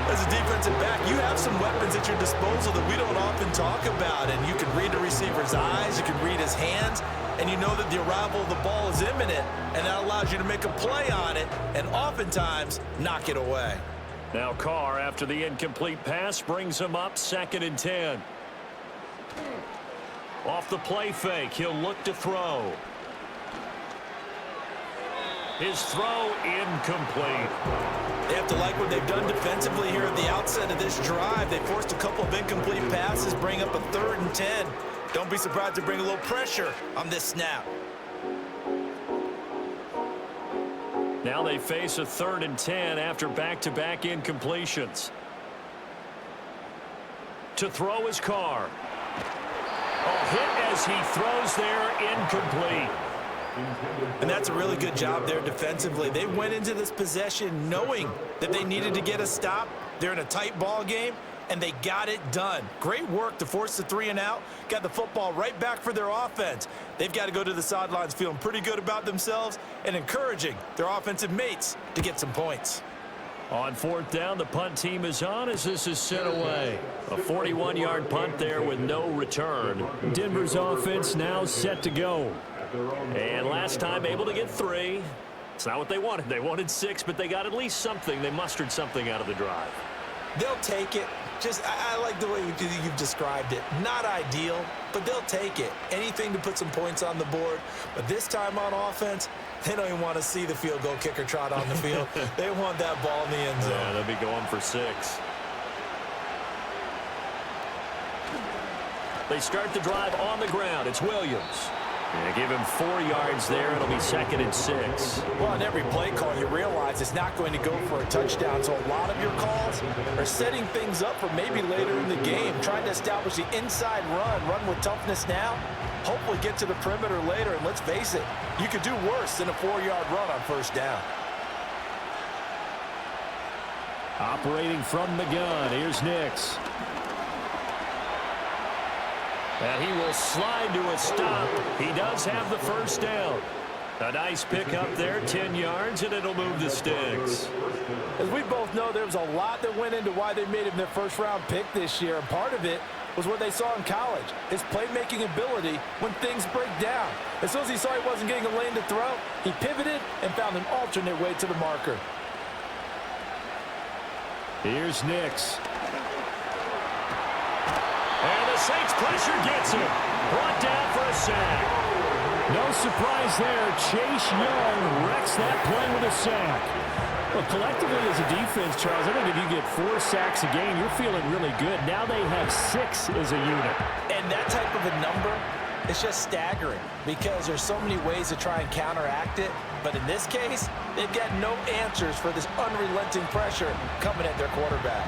As a defensive back, you have some weapons at your disposal that we don't often talk about. And you can read the receiver's eyes, you can read his hands, and you know that the arrival of the ball is imminent. And that allows you to make a play on it and oftentimes knock it away. Now Carr, after the incomplete pass, brings him up 2nd and 10. Off the play fake, he'll look to throw. His throw incomplete. They have to like what they've done defensively here at the outset of this drive. They forced a couple of incomplete passes, bring up a 3rd and 10. Don't be surprised to bring a little pressure on this snap. Now they face a 3rd and 10 after back-to-back incompletions. To throw is Carr. A hit as he throws there, incomplete. And that's a really good job there defensively. They went into this possession knowing that they needed to get a stop. They're in a tight ball game, and they got it done. Great work to force the 3 and out. Got the football right back for their offense. They've got to go to the sidelines feeling pretty good about themselves and encouraging their offensive mates to get some points. On 4th down, the punt team is on as this is sent away. A 41-yard punt there with no return. Denver's offense now set to go. And last time able to get 3. It's not what they wanted. They wanted 6, but they got at least something. They mustered something out of the drive. They'll take it. I like the way you've described it. Not ideal, but they'll take it. Anything to put some points on the board. But this time on offense, they don't even want to see the field goal kicker trot on the field. They want that ball in the end zone. Yeah, they'll be going for 6. They start the drive on the ground. It's Williams. Yeah, give him 4 yards there. It'll be 2nd and 6. Well, on every play call, you realize it's not going to go for a touchdown. So a lot of your calls are setting things up for maybe later in the game, trying to establish the inside run with toughness now, hopefully get to the perimeter later. And let's face it, you could do worse than a 4-yard run on 1st down. Operating from the gun, here's Nix. And he will slide to a stop. He does have the 1st down. A nice pickup there, 10 yards, and it'll move the sticks. As we both know, there was a lot that went into why they made him their 1st-round pick this year. And part of it was what they saw in college, his playmaking ability when things break down. As soon as he saw he wasn't getting a lane to throw, he pivoted and found an alternate way to the marker. Here's Nix. And the Saints pressure gets him. Brought down for a sack. No surprise there. Chase Young wrecks that play with a sack. Well, collectively as a defense, Charles, I think if you get 4 sacks a game, you're feeling really good. Now they have 6 as a unit. And that type of a number, it's just staggering because there's so many ways to try and counteract it. But in this case, they've got no answers for this unrelenting pressure coming at their quarterback.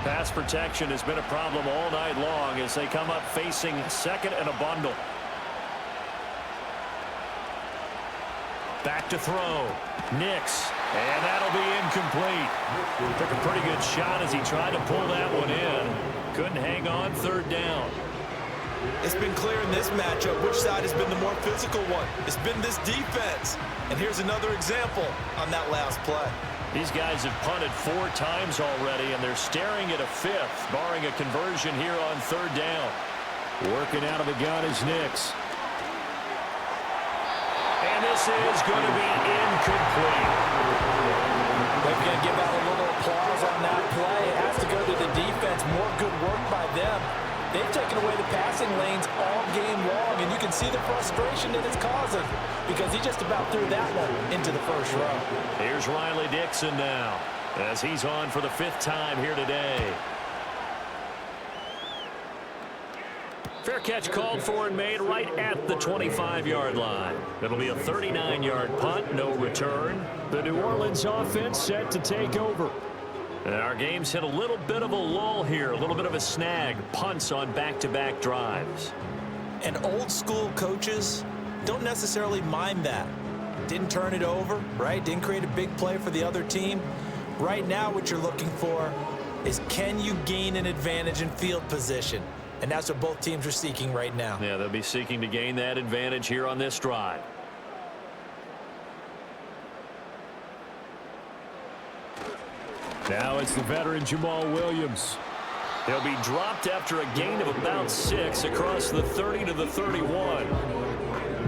Pass protection has been a problem all night long as they come up facing second and a bundle. Back to throw. Nix. And that'll be incomplete. Took a pretty good shot as he tried to pull that one in. Couldn't hang on, third down. It's been clear in this matchup which side has been the more physical one. It's been this defense. And here's another example on that last play. These guys have punted 4 times already, and they're staring at a 5th, barring a conversion here on third down. Working out of the gun is Nix. And this is going to be incomplete. They're going to give out a little applause on that play. It has to go to the defense. More good work by them. They've taken away the passing lanes all game long, and you can see the frustration that it's causing because he just about threw that one into the first row. Here's Riley Dixon now as he's on for the 5th time here today. Fair catch called for and made right at the 25-yard line. It'll be a 39-yard punt, no return. The New Orleans offense set to take over. And our game's hit a little bit of a lull here, a little bit of a snag. Punts on back-to-back drives. And old-school coaches don't necessarily mind that. Didn't turn it over, right? Didn't create a big play for the other team. Right now what you're looking for is can you gain an advantage in field position? And that's what both teams are seeking right now. Yeah, they'll be seeking to gain that advantage here on this drive. Now it's the veteran Jamal Williams. He'll be dropped after a gain of about 6 across the 30 to the 31.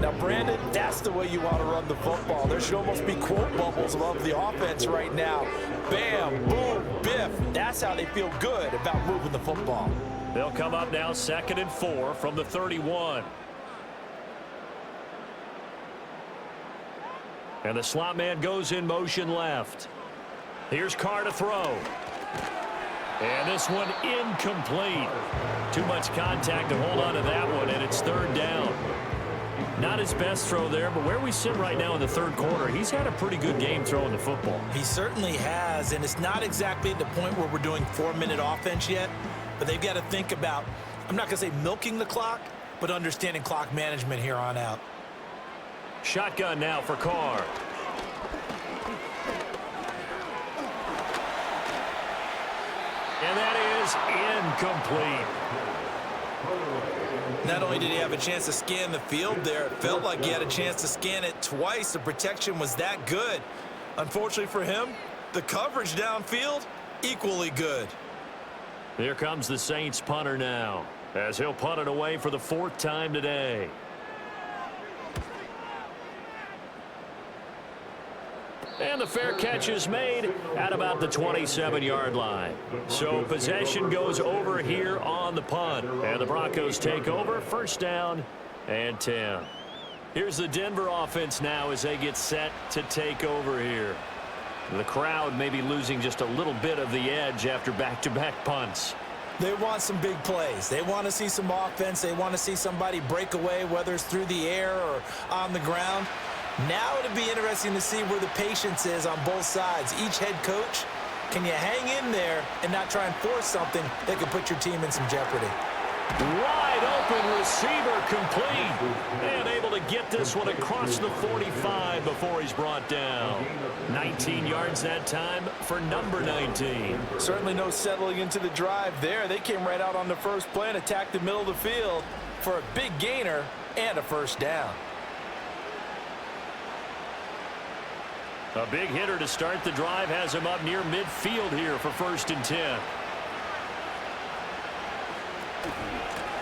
Now, Brandon, that's the way you want to run the football. There should almost be quote bubbles above the offense right now. Bam, boom, biff. That's how they feel good about moving the football. They'll come up now 2nd and 4 from the 31. And the slot man goes in motion left. Here's Carr to throw. And this one incomplete. Too much contact to hold on to that one, and it's third down. Not his best throw there, but where we sit right now in the third quarter, he's had a pretty good game throwing the football. He certainly has, and it's not exactly at the point where we're doing 4-minute offense yet, but they've got to think about, I'm not going to say milking the clock, but understanding clock management here on out. Shotgun now for Carr. And that is incomplete. Not only did he have a chance to scan the field there, it felt like he had a chance to scan it twice. The protection was that good. Unfortunately for him, the coverage downfield, equally good. Here comes the Saints punter now, as he'll punt it away for the 4th time today. And the fair catch is made at about the 27-yard line. So possession goes over here on the punt. And the Broncos take over, 1st down and 10. Here's the Denver offense now as they get set to take over here. The crowd may be losing just a little bit of the edge after back-to-back punts. They want some big plays. They want to see some offense. They want to see somebody break away, whether it's through the air or on the ground. Now it'll be interesting to see where the patience is on both sides. Each head coach, can you hang in there and not try and force something that could put your team in some jeopardy? Wide open receiver complete. And able to get this one across the 45 before he's brought down. 19 yards that time for number 19. Certainly no settling into the drive there. They came right out on the first play and attacked the middle of the field for a big gainer and a 1st down. A big hitter to start the drive has him up near midfield here for 1st and 10.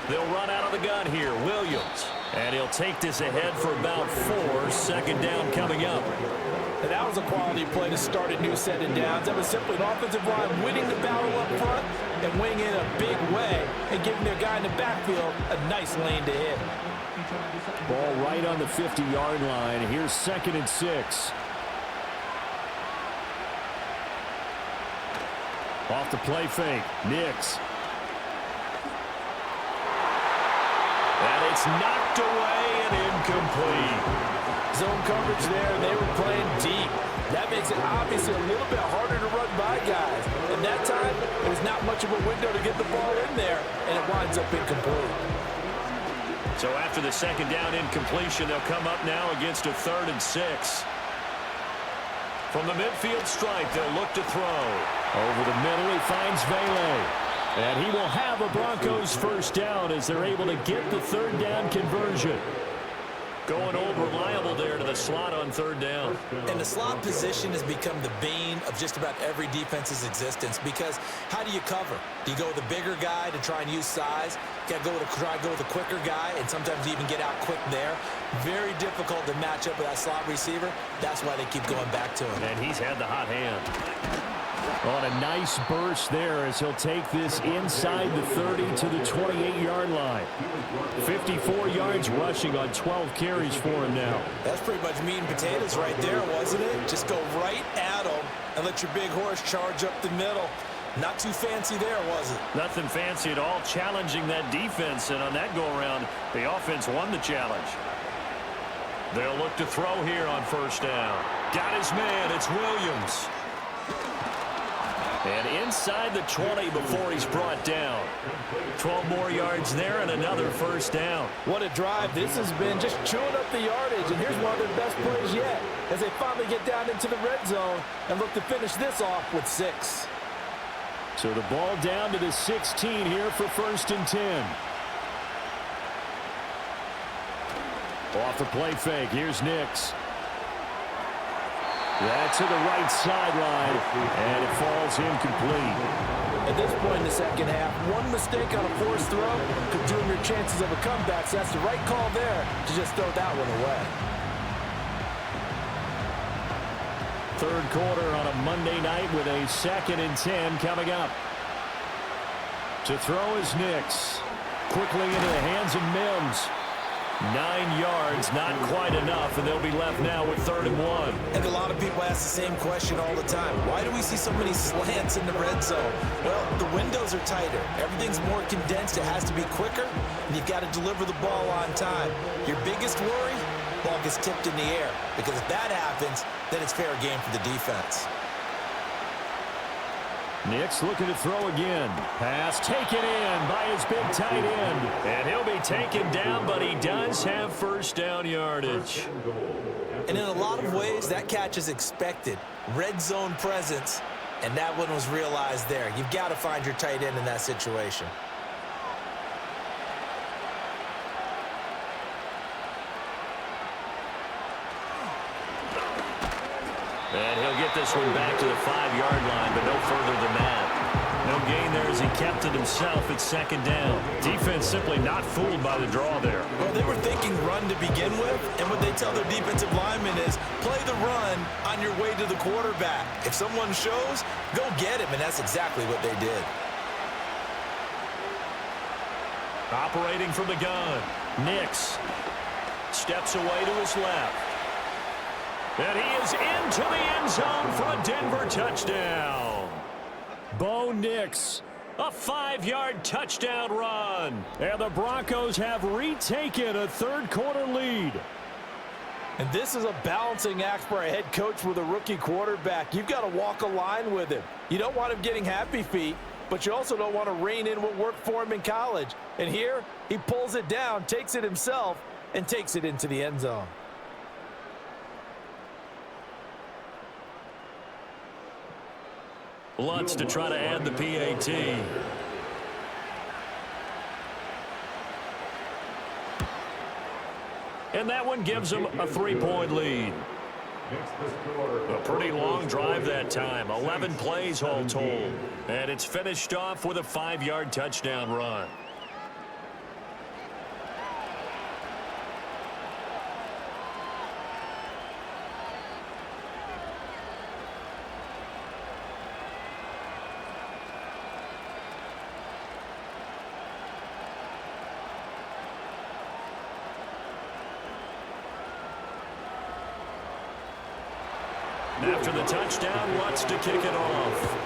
They'll run out of the gun here. Williams And he'll take this ahead for about 4. Second down coming up. And that was a quality play to start a new set of downs. That was simply an offensive line winning the battle up front and winning in a big way and giving their guy in the backfield a nice lane to hit. Ball right on the 50-yard line. Here's 2nd and 6. Off the play fake. Nix. And it's knocked away and incomplete. Zone coverage there, and they were playing deep. That makes it obviously a little bit harder to run by guys. And that time, there's not much of a window to get the ball in there, and it winds up incomplete. So after the second down incompletion, they'll come up now against a 3rd and 6. From the midfield stripe, they'll look to throw. Over the middle, he finds Vele. And he will have a Broncos first down as they're able to get the 3rd down conversion. Going old reliable there to the slot on 3rd down. And the slot position has become the bane of just about every defense's existence because how do you cover? Do you go with a bigger guy to try and use size? You got to try to go with a quicker guy and sometimes even get out quick there. Very difficult to match up with that slot receiver. That's why they keep going back to him. And he's had the hot hand. On a nice burst there as he'll take this inside the 30 to the 28-yard line. 54 yards rushing on 12 carries for him now. That's pretty much meat and potatoes right there, wasn't it? Just go right at him and let your big horse charge up the middle. Not too fancy there, was it? Nothing fancy at all, challenging that defense, and on that go-around, the offense won the challenge. They'll look to throw here on 1st down. Got his man, it's Williams. And inside the 20 before he's brought down. 12 more yards there and another 1st down. What a drive this has been, just chewing up the yardage. And here's one of their best plays yet as they finally get down into the red zone and look to finish this off with 6. So the ball down to the 16 here for 1st and 10. Off the play fake, here's Nix. That's to the right sideline, and it falls incomplete. At this point in the second half, one mistake on a forced throw could doom your chances of a comeback, so that's the right call there to just throw that one away. 3rd quarter on a Monday night with a 2nd and 10 coming up. To throw is Nix. Quickly into the hands of Mims. 9 yards, not quite enough, and they'll be left now with 3rd and 1. And a lot of people ask the same question all the time. Why do we see so many slants in the red zone? Well, the windows are tighter. Everything's more condensed. It has to be quicker, and you've got to deliver the ball on time. Your biggest worry? Ball gets tipped in the air, because if that happens, then it's fair game for the defense. Nix looking to throw again. Pass taken in by his big tight end. And he'll be taken down, but he does have 1st down yardage. And in a lot of ways, that catch is expected. Red zone presence, and that one was realized there. You've got to find your tight end in that situation. And he'll get this one back to the 5-yard line, but no further than that. No gain there as he kept it himself at 2nd down. Defense simply not fooled by the draw there. Well, they were thinking run to begin with, and what they tell their defensive linemen is play the run on your way to the quarterback. If someone shows, go get him, and that's exactly what they did. Operating from the gun, Nix steps away to his left. And he is into the end zone for a Denver touchdown. Bo Nix, A 5-yard touchdown run. and the Broncos have retaken a 3rd quarter lead. And this is a balancing act for a head coach with a rookie quarterback. You've got to walk a line with him. You don't want him getting happy feet, but you also don't want to rein in what worked for him in college. And here, he pulls it down, takes it himself, and takes it into the end zone. Lutz to try to add the PAT. And that one gives them a 3-point lead. A pretty long drive that time. 11 plays all told. And it's finished off with a 5-yard touchdown run. After the touchdown, wants to kick it off.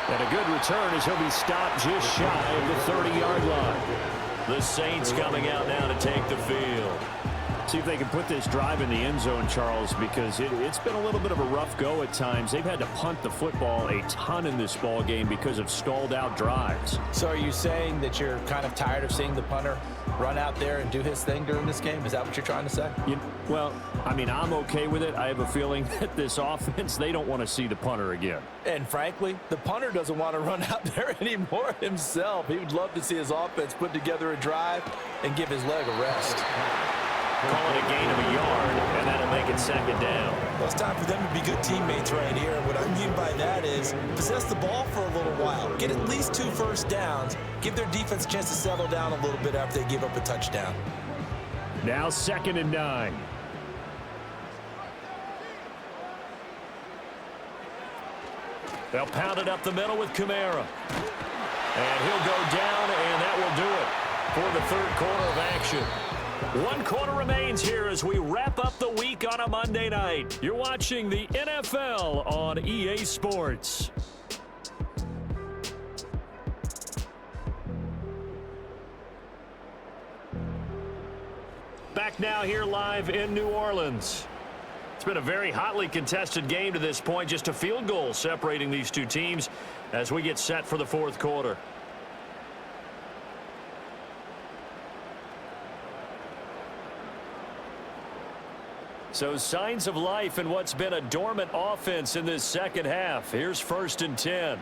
And a good return as he'll be stopped just shy of the 30-yard line. The Saints coming out now to take the field. See if they can put this drive in the end zone, Charles, because it's been a little bit of a rough go at times. They've had to punt the football a ton in this ball game because of stalled-out drives. So are you saying that you're kind of tired of seeing the punter run out there and do his thing during this game? Is that what you're trying to say? Well, I mean, I'm okay with it. I have a feeling that this offense, they don't want to see the punter again. And frankly, the punter doesn't want to run out there anymore himself. He would love to see his offense put together a drive and give his leg a rest. Call it a gain of a yard, and that'll make it second down. Well, it's time for them to be good teammates right here. What I mean by that is possess the ball for a little while. Get at least 2 first downs. Give their defense a chance to settle down a little bit after they give up a touchdown. Now 2nd and 9. They'll pound it up the middle with Kamara. And he'll go down, and that will do it for the 3rd quarter of action. 1 quarter remains here as we wrap up the week on a Monday night. You're watching the NFL on EA Sports. Back now here live in New Orleans. It's been a very hotly contested game to this point. Just a field goal separating these two teams as we get set for the 4th quarter. So signs of life in what's been a dormant offense in this second half. Here's 1st and 10.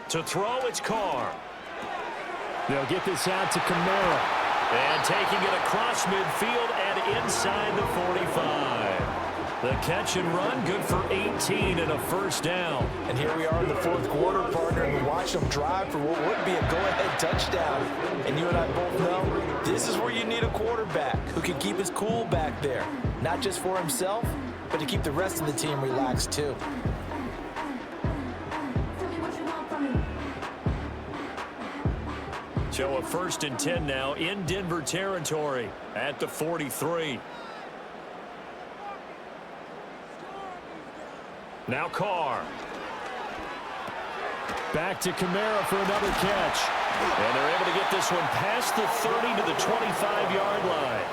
To throw, it's Carr. They'll get this out to Kamara. And taking it across midfield and inside the 45. The catch and run, good for 18 and a 1st down. And here we are in the 4th quarter, partner, and we watch them drive for what would be a go-ahead touchdown. And you and I both know this is where you need a quarterback who can keep his cool back there. Not just for himself, but to keep the rest of the team relaxed too. So a 1st and 10 now in Denver territory at the 43. Now Carr. Back to Kamara for another catch. And they're able to get this one past the 30 to the 25-yard line.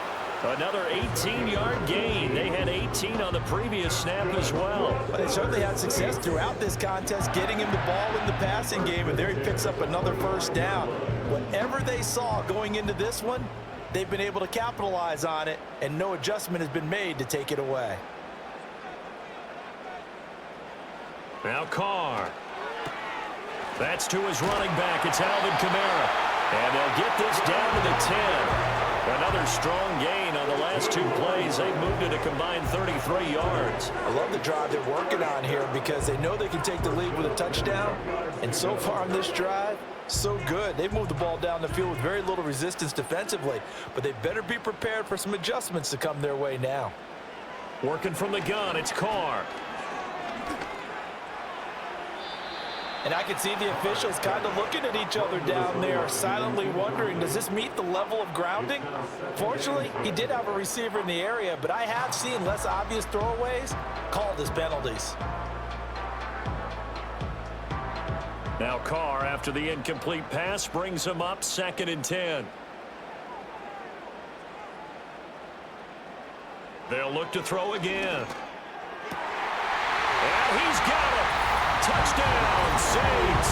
Another 18-yard gain. They had 18 on the previous snap as well. But they certainly had success throughout this contest, getting him the ball in the passing game, and there he picks up another 1st down. Whatever they saw going into this one, they've been able to capitalize on it, and no adjustment has been made to take it away. Now Carr. That's to his running back. It's Alvin Kamara. And they'll get this down to the 10. Another strong gain on the last 2 plays. They've moved it a combined 33 yards. I love the drive they're working on here because they know they can take the lead with a touchdown. And so far on this drive, so good. They've moved the ball down the field with very little resistance defensively. But they better be prepared for some adjustments to come their way now. Working from the gun, it's Carr. And I can see the officials kind of looking at each other down there, silently wondering, does this meet the level of grounding? Fortunately, he did have a receiver in the area, but I have seen less obvious throwaways called as penalties. Now Carr, after the incomplete pass, brings him up 2nd and 10. They'll look to throw again. And he's got it. Touchdown, Saints.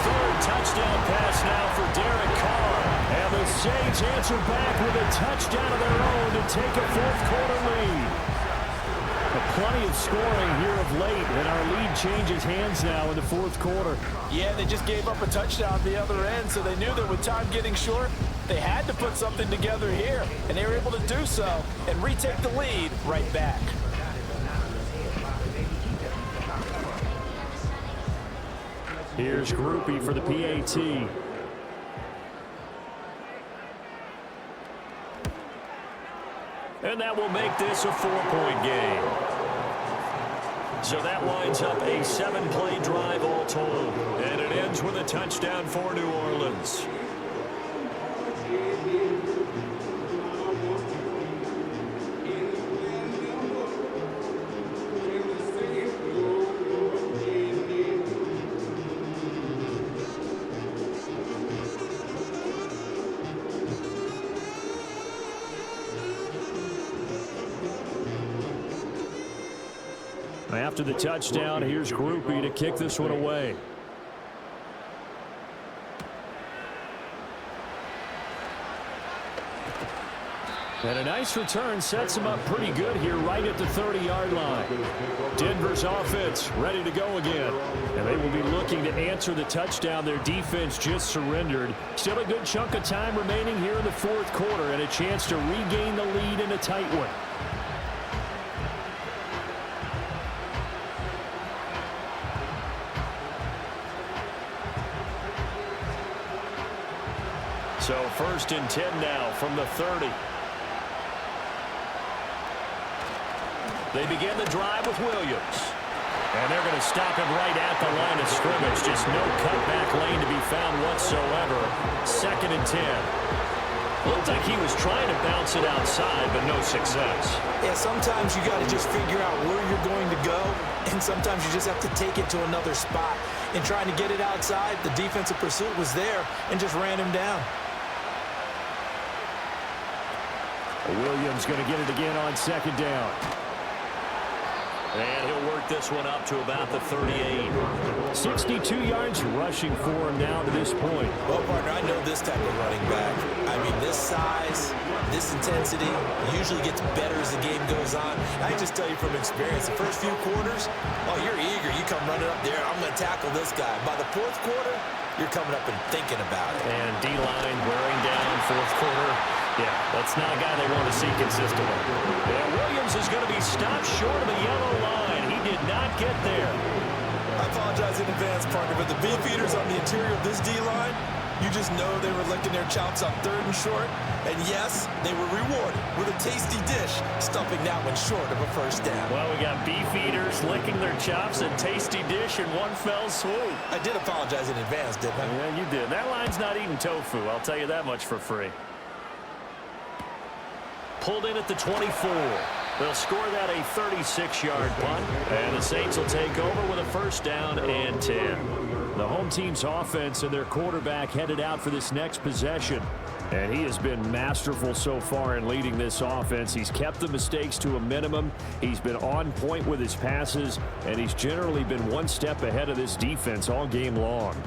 3rd touchdown pass now for Derek Carr. And the Saints answer back with a touchdown of their own to take a 4th quarter lead. Plenty of scoring here of late, and our lead changes hands now in the 4th quarter. Yeah, they just gave up a touchdown at the other end, so they knew that with time getting short, they had to put something together here, and they were able to do so and retake the lead right back. Here's Groupie for the PAT. And that will make this a 4-point game. So that winds up a 7-play drive all told. And it ends with a touchdown for New Orleans. After the touchdown, here's Groupie to kick this one away. And a nice return sets him up pretty good here right at the 30-yard line. Denver's offense ready to go again. And they will be looking to answer the touchdown their defense just surrendered. Still a good chunk of time remaining here in the fourth quarter and a chance to regain the lead in a tight one. So 1st and 10 now from the 30. They begin the drive with Williams. And they're going to stop him right at the line of scrimmage. Just no cutback lane to be found whatsoever. 2nd and 10. Looked like he was trying to bounce it outside, but no success. Yeah, sometimes you got to just figure out where you're going to go, and sometimes you just have to take it to another spot. In trying to get it outside, the defensive pursuit was there and just ran him down. Williams going to get it again on 2nd down. And he'll work this one up to about the 38. 62 yards rushing for him now to this point. Well, partner, I know this type of running back. I mean, this size, this intensity usually gets better as the game goes on. I can just tell you from experience, the first few quarters, oh, you're eager. You come running up there, I'm going to tackle this guy. By the 4th quarter, you're coming up and thinking about it. And D-line wearing down 4th quarter. Yeah, that's not a guy they want to see consistently. And Williams is going to be stopped short of the yellow line. He did not get there. I apologize in advance, partner, but the beefeaters on the interior of this D-line, you just know they were licking their chops on 3rd and short. And yes, they were rewarded with a tasty dish, stuffing that one short of a 1st down. Well, we got beefeaters licking their chops and tasty dish in one fell swoop. I did apologize in advance, didn't I? Yeah, you did. That line's not eating tofu, I'll tell you that much for free. Pulled in at the 24. They'll score that a 36-yard punt. And the Saints will take over with a 1st down and 10. The home team's offense and their quarterback headed out for this next possession. And he has been masterful so far in leading this offense. He's kept the mistakes to a minimum. He's been on point with his passes. And he's generally been one step ahead of this defense all game long.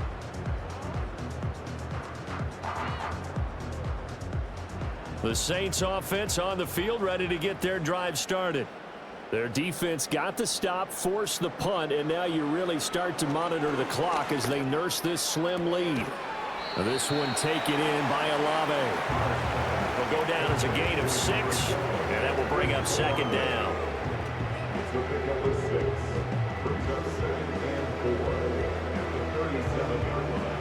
The Saints offense on the field ready to get their drive started. Their defense got the stop, forced the punt, and now you really start to monitor the clock as they nurse this slim lead. Now this one taken in by Olave. Will go down as a gain of 6, and that will bring up 2nd down. So pick up with 6. Brings up 2nd and 4 at the 37-yard line.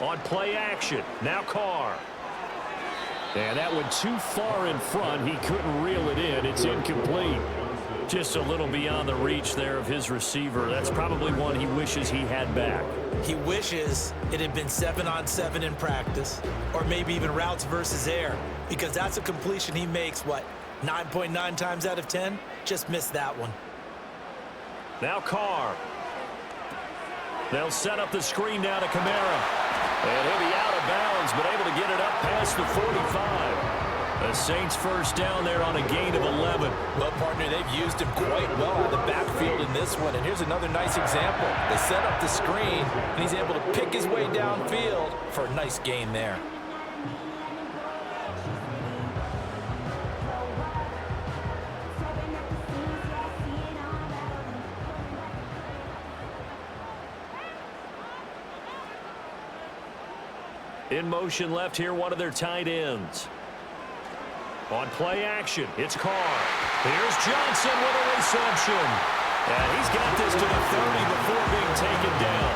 On play action, now Carr. And that one too far in front. He couldn't reel it in. It's incomplete. Just a little beyond the reach there of his receiver. That's probably one he wishes he had back. He wishes it had been 7-on-7 in practice, or maybe even routes versus air, because that's a completion he makes, what, 9.9 times out of 10? Just missed that one. Now Carr. They'll set up the screen now to Kamara. And he'll be out of bounds, but able to get it up past the 45. The Saints 1st down there on a gain of 11. Well, partner, they've used him quite well out of the backfield in this one. And here's another nice example. They set up the screen, and he's able to pick his way downfield for a nice gain there. In motion left here, one of their tight ends. On play action, it's Carr. Here's Johnson with a reception. And he's got this to the 30 before being taken down.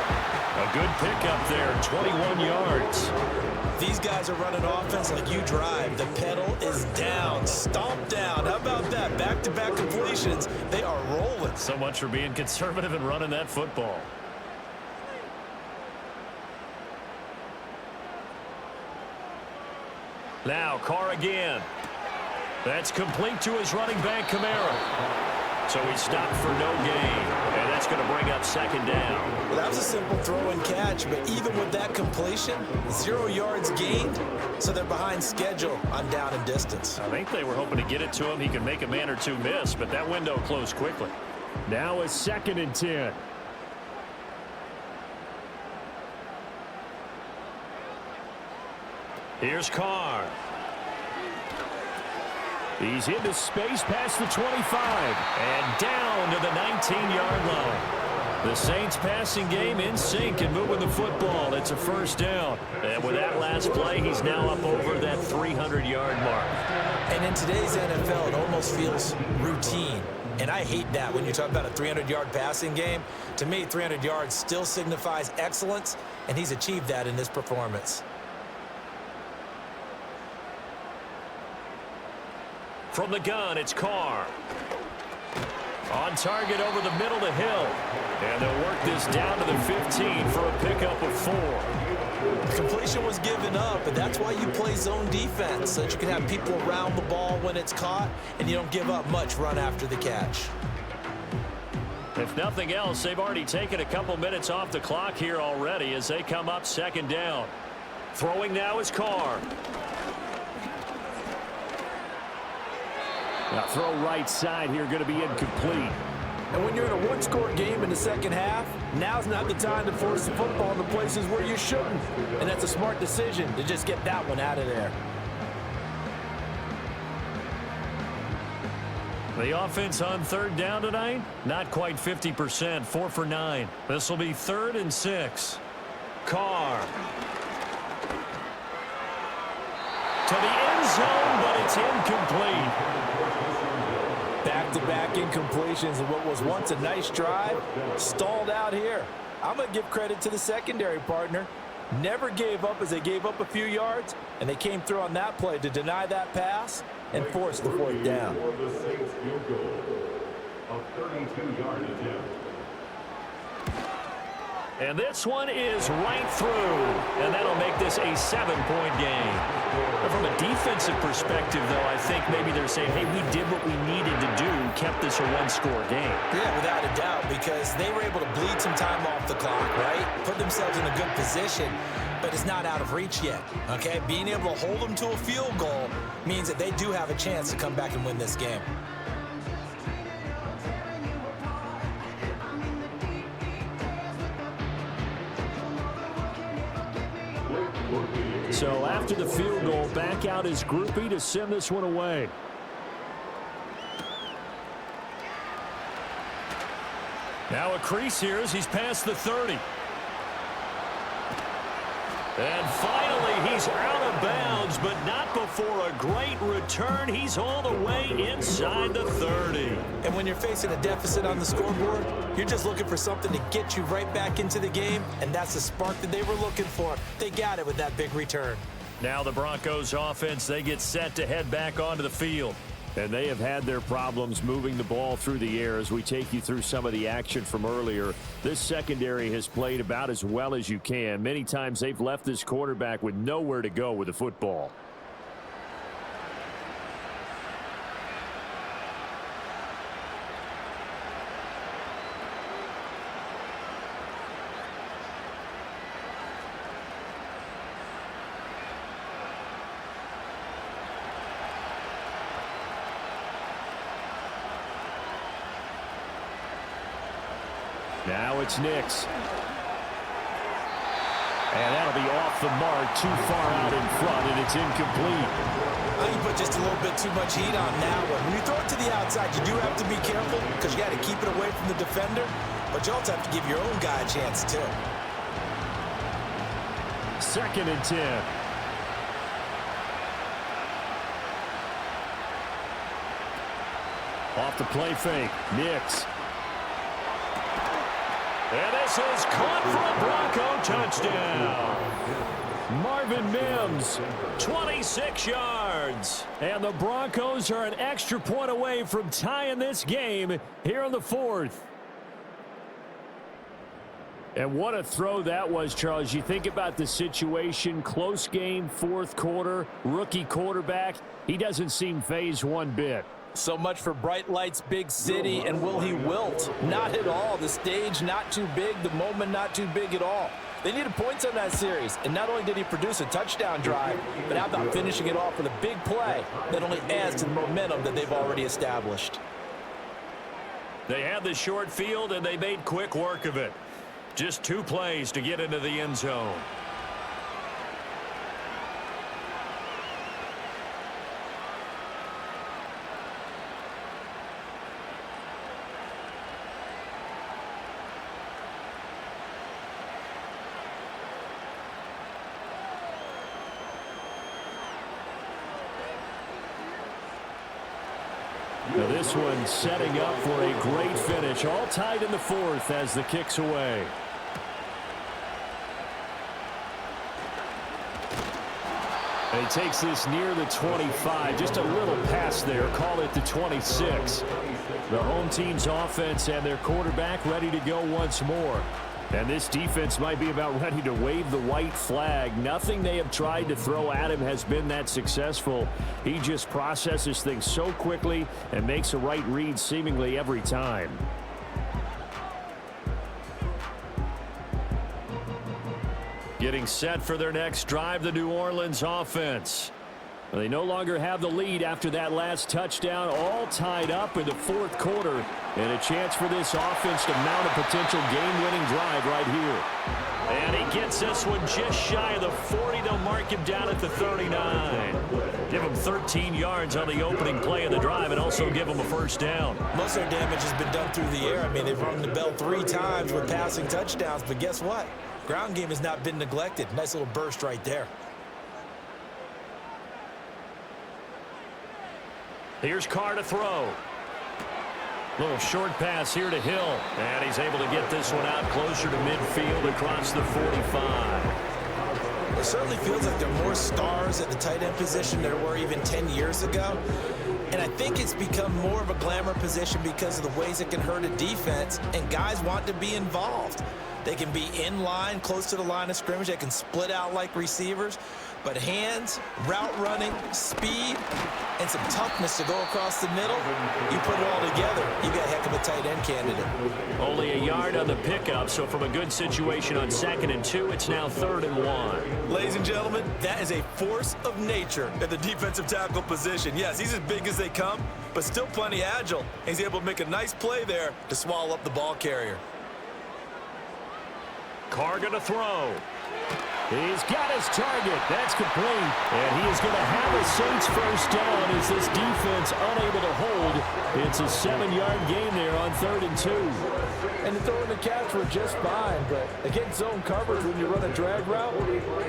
A good pickup there, 21 yards. These guys are running offense like you drive. The pedal is down, stomp down. How about that? Back-to-back completions. They are rolling. So much for being conservative and running that football. Now, Carr again. That's complete to his running back, Kamara. So he stopped for no gain, and that's going to bring up second down. Well, that was a simple throw and catch, but even with that completion, 0 yards gained, so they're behind schedule on down and distance. I think they were hoping to get it to him. He could make a man or two miss, but that window closed quickly. Now a 2nd and 10. Here's Carr. He's into space past the 25. And down to the 19-yard line. The Saints passing game in sync and moving the football. It's a first down. And with that last play, he's now up over that 300-yard mark. And in today's NFL, it almost feels routine. And I hate that when you talk about a 300-yard passing game. To me, 300 yards still signifies excellence, and he's achieved that in this performance. From the gun, it's Carr. On target over the middle to Hill. And they'll work this down to the 15 for a pickup of 4. The completion was given up, and that's why you play zone defense, so that you can have people around the ball when it's caught, and you don't give up much run after the catch. If nothing else, they've already taken a couple minutes off the clock here already as they come up second down. Throwing now is Carr. Now throw right side here, going to be incomplete. And when you're in a one-score game in the second half, now's not the time to force the football in the places where you shouldn't. And that's a smart decision to just get that one out of there. The offense on third down tonight, not quite 50%, 4 for 9. This will be 3rd and 6. Carr. To the end zone, but it's incomplete. Back-to-back incompletions of what was once a nice drive, stalled out here. I'm going to give credit to the secondary partner. Never gave up as they gave up a few yards, and they came through on that play to deny that pass and force the 4th down. The Saints field goal, a 32-yard attempt. And this one is right through, and that'll make this a 7-point game. But from a defensive perspective, though, I think maybe they're saying, hey, we did what we needed to do, kept this a one-score game. Yeah, without a doubt, because they were able to bleed some time off the clock, right? Put themselves in a good position, but it's not out of reach yet, okay? Being able to hold them to a field goal means that they do have a chance to come back and win this game. So after the field goal, back out is Groupie to send this one away. Now a crease here as he's past the 30. And finally, he's out of bounds, but not before a great return. He's all the way inside the 30. And when you're facing a deficit on the scoreboard, you're just looking for something to get you right back into the game, and that's the spark that they were looking for. They got it with that big return. Now the Broncos offense, they get set to head back onto the field. And they have had their problems moving the ball through the air as we take you through some of the action from earlier. This secondary has played about as well as you can. Many times they've left this quarterback with nowhere to go with the football. Now it's Nix. And that'll be off the mark, too far out in front, and it's incomplete. I think you put just a little bit too much heat on that one. When you throw it to the outside, you do have to be careful because you got to keep it away from the defender, but you also have to give your own guy a chance too. 2nd and 10. Off the play fake, Nix. And this is caught for a Bronco touchdown. Marvin Mims, 26 yards. And the Broncos are an extra point away from tying this game here in the fourth. And what a throw that was, Charles. You think about the situation, close game, fourth quarter, rookie quarterback. He doesn't seem fazed one bit. So much for bright lights, big city, and will he wilt? Not at all. The stage not too big, the moment not too big at all. They needed points on that series, and not only did he produce a touchdown drive, but how about finishing it off with a big play that only adds to the momentum that they've already established. They had the short field, and they made quick work of it. Just 2 plays to get into the end zone. Now this one setting up for a great finish. All tied in the fourth as the kick's away. And he takes this near the 25. Just a little pass there. Call it the 26. The home team's offense and their quarterback ready to go once more. And this defense might be about ready to wave the white flag. Nothing they have tried to throw at him has been that successful. He just processes things so quickly and makes a right read seemingly every time. Getting set for their next drive, the New Orleans offense. They no longer have the lead after that last touchdown, all tied up in the fourth quarter, and a chance for this offense to mount a potential game-winning drive right here. And he gets this one just shy of the 40. They'll mark him down at the 39. Give him 13 yards on the opening play of the drive and also give him a first down. Most of their damage has been done through the air. I mean, they've rung the bell 3 times with passing touchdowns, but guess what? Ground game has not been neglected. Nice little burst right there. Here's Carr to throw. Little short pass here to Hill. And he's able to get this one out closer to midfield across the 45. It certainly feels like there are more stars at the tight end position than there were even 10 years ago. And I think it's become more of a glamour position because of the ways it can hurt a defense, and guys want to be involved. They can be in line, close to the line of scrimmage. They can split out like receivers. But hands, route running, speed, and some toughness to go across the middle, you put it all together, you got a heck of a tight end candidate. Only a yard on the pickup, so from a good situation on 2nd and 2, it's now 3rd and 1. Ladies and gentlemen, that is a force of nature at the defensive tackle position. Yes, he's as big as they come, but still plenty agile. He's able to make a nice play there to swallow up the ball carrier. Carr going to throw. He's got his target. That's complete. And he is going to have a Saints first down as this defense unable to hold. It's a 7-yard gain there on 3rd and 2. And the throw and the catch were just fine, but against zone coverage when you run a drag route,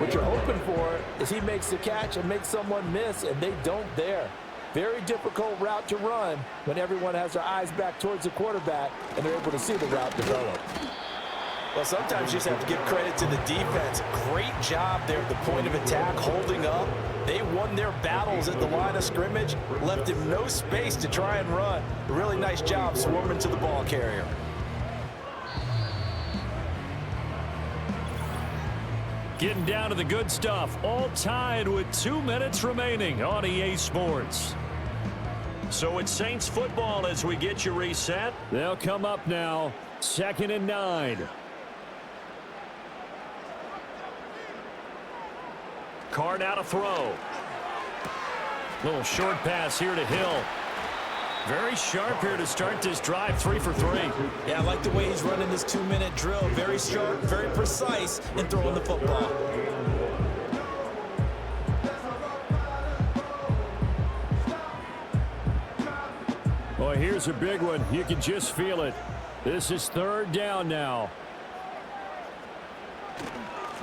what you're hoping for is he makes the catch and makes someone miss, and they don't there. Very difficult route to run when everyone has their eyes back towards the quarterback and they're able to see the route develop. Well, sometimes you just have to give credit to the defense. Great job there at the point of attack, holding up. They won their battles at the line of scrimmage, left him no space to try and run. A really nice job swarming to the ball carrier. Getting down to the good stuff, all tied with 2 minutes remaining on EA Sports. So it's Saints football as we get you reset. They'll come up now, 2nd and 9. Carr now to throw. Little short pass here to Hill. Very sharp here to start this drive, 3 for 3. Yeah, I like the way he's running this 2-minute drill. Very sharp, very precise in throwing the football. Boy, here's a big one. You can just feel it. This is 3rd down now.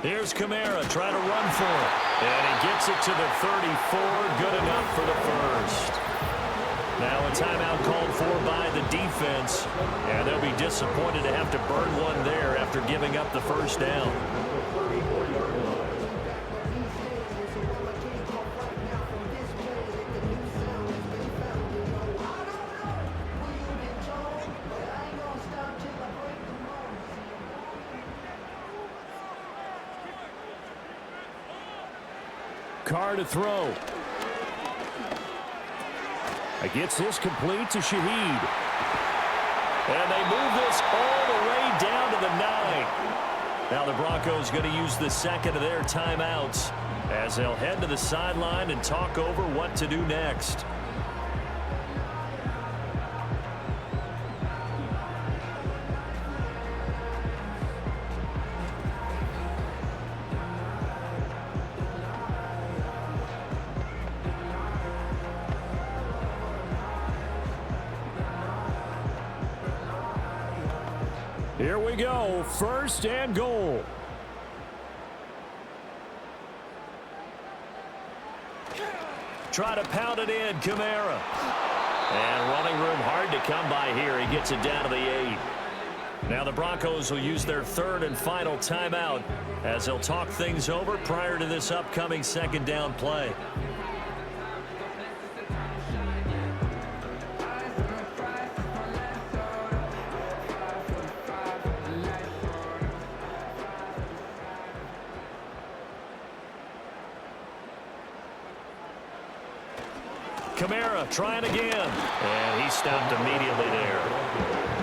Here's Kamara trying to run for it. And he gets it to the 34. Good enough for the first. Now a timeout called for by the defense, and they'll be disappointed to have to burn one there after giving up the first down. Carr to throw. He gets this complete to Shaheed. And they move this all the way down to the 9. Now the Broncos going to use the second of their timeouts as they'll head to the sideline and talk over what to do next. Here we go, 1st and goal. Try to pound it in, Kamara. And running room hard to come by here. He gets it down to the 8. Now the Broncos will use their 3rd and final timeout as they'll talk things over prior to this upcoming 2nd down play. Kamara trying again, and he stopped immediately there.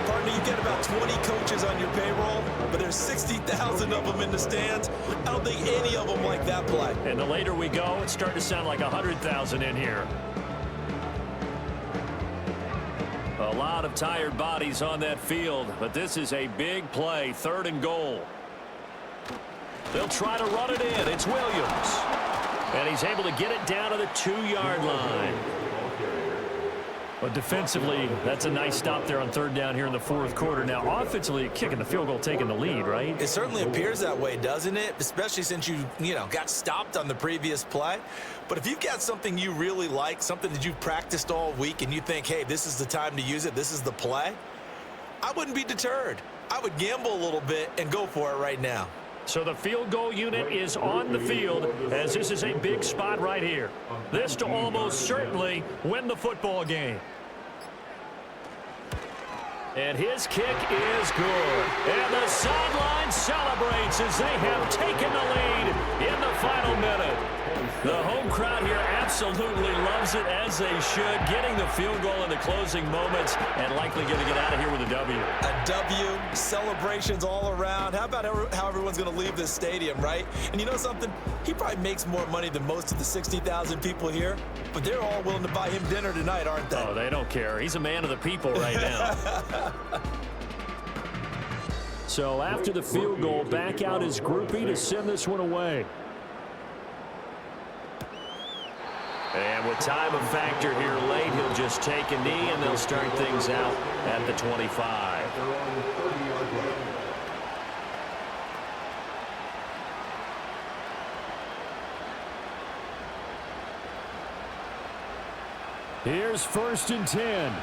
Partner, you get about 20 coaches on your payroll, but there's 60,000 of them in the stands. I don't think any of them like that play. And the later we go, it's starting to sound like 100,000 in here. A lot of tired bodies on that field, but this is a big play, 3rd and goal. They'll try to run it in. It's Williams. And he's able to get it down to the 2-yard line. But defensively, that's a nice stop there on 3rd down here in the 4th quarter. Now, offensively, kicking the field goal, taking the lead, right? It certainly appears that way, doesn't it? Especially since you got stopped on the previous play. But if you've got something you really like, something that you've practiced all week, and you think, hey, this is the time to use it, this is the play, I wouldn't be deterred. I would gamble a little bit and go for it right now. So the field goal unit is on the field as this is a big spot right here. This to almost certainly win the football game. And his kick is good. And the sideline celebrates as they have taken the lead in the final minute. The home crowd here absolutely loves it, as they should, getting the field goal in the closing moments and likely going to get out of here with a W. A W, celebrations all around. How about how everyone's going to leave this stadium, right? And you know something? He probably makes more money than most of the 60,000 people here, but they're all willing to buy him dinner tonight, aren't they? Oh, they don't care. He's a man of the people right now. So after the field goal, back out his groupie to send this one away. And with time a factor here late, he'll just take a knee, and they'll start things out at the 25. Here's 1st and 10.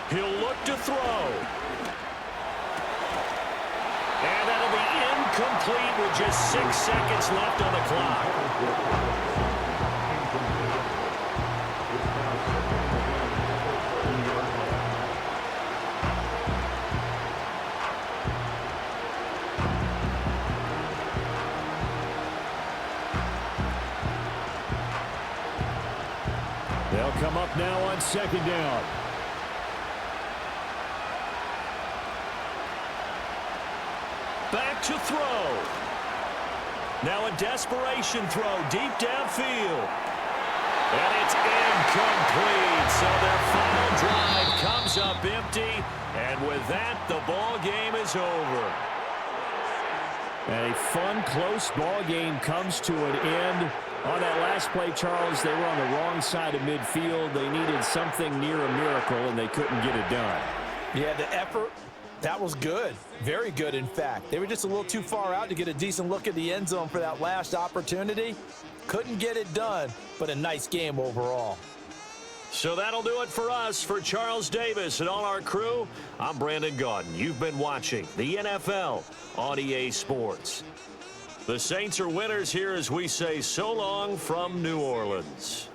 He'll look to throw. And that'll be incomplete with just 6 seconds left on the clock. They'll come up now on 2nd down. Back to throw. Now a desperation throw deep downfield. And it's incomplete. So their final drive comes up empty. And with that, the ball game is over. A fun, close ball game comes to an end. On that last play, Charles, they were on the wrong side of midfield. They needed something near a miracle, and they couldn't get it done. Yeah, the effort That was good. Very good, in fact. They were just a little too far out to get a decent look at the end zone for that last opportunity. Couldn't get it done, but a nice game overall. So that'll do it for us. For Charles Davis and all our crew, I'm Brandon Gaudin. You've been watching the NFL on EA Sports. The Saints are winners here as we say so long from New Orleans.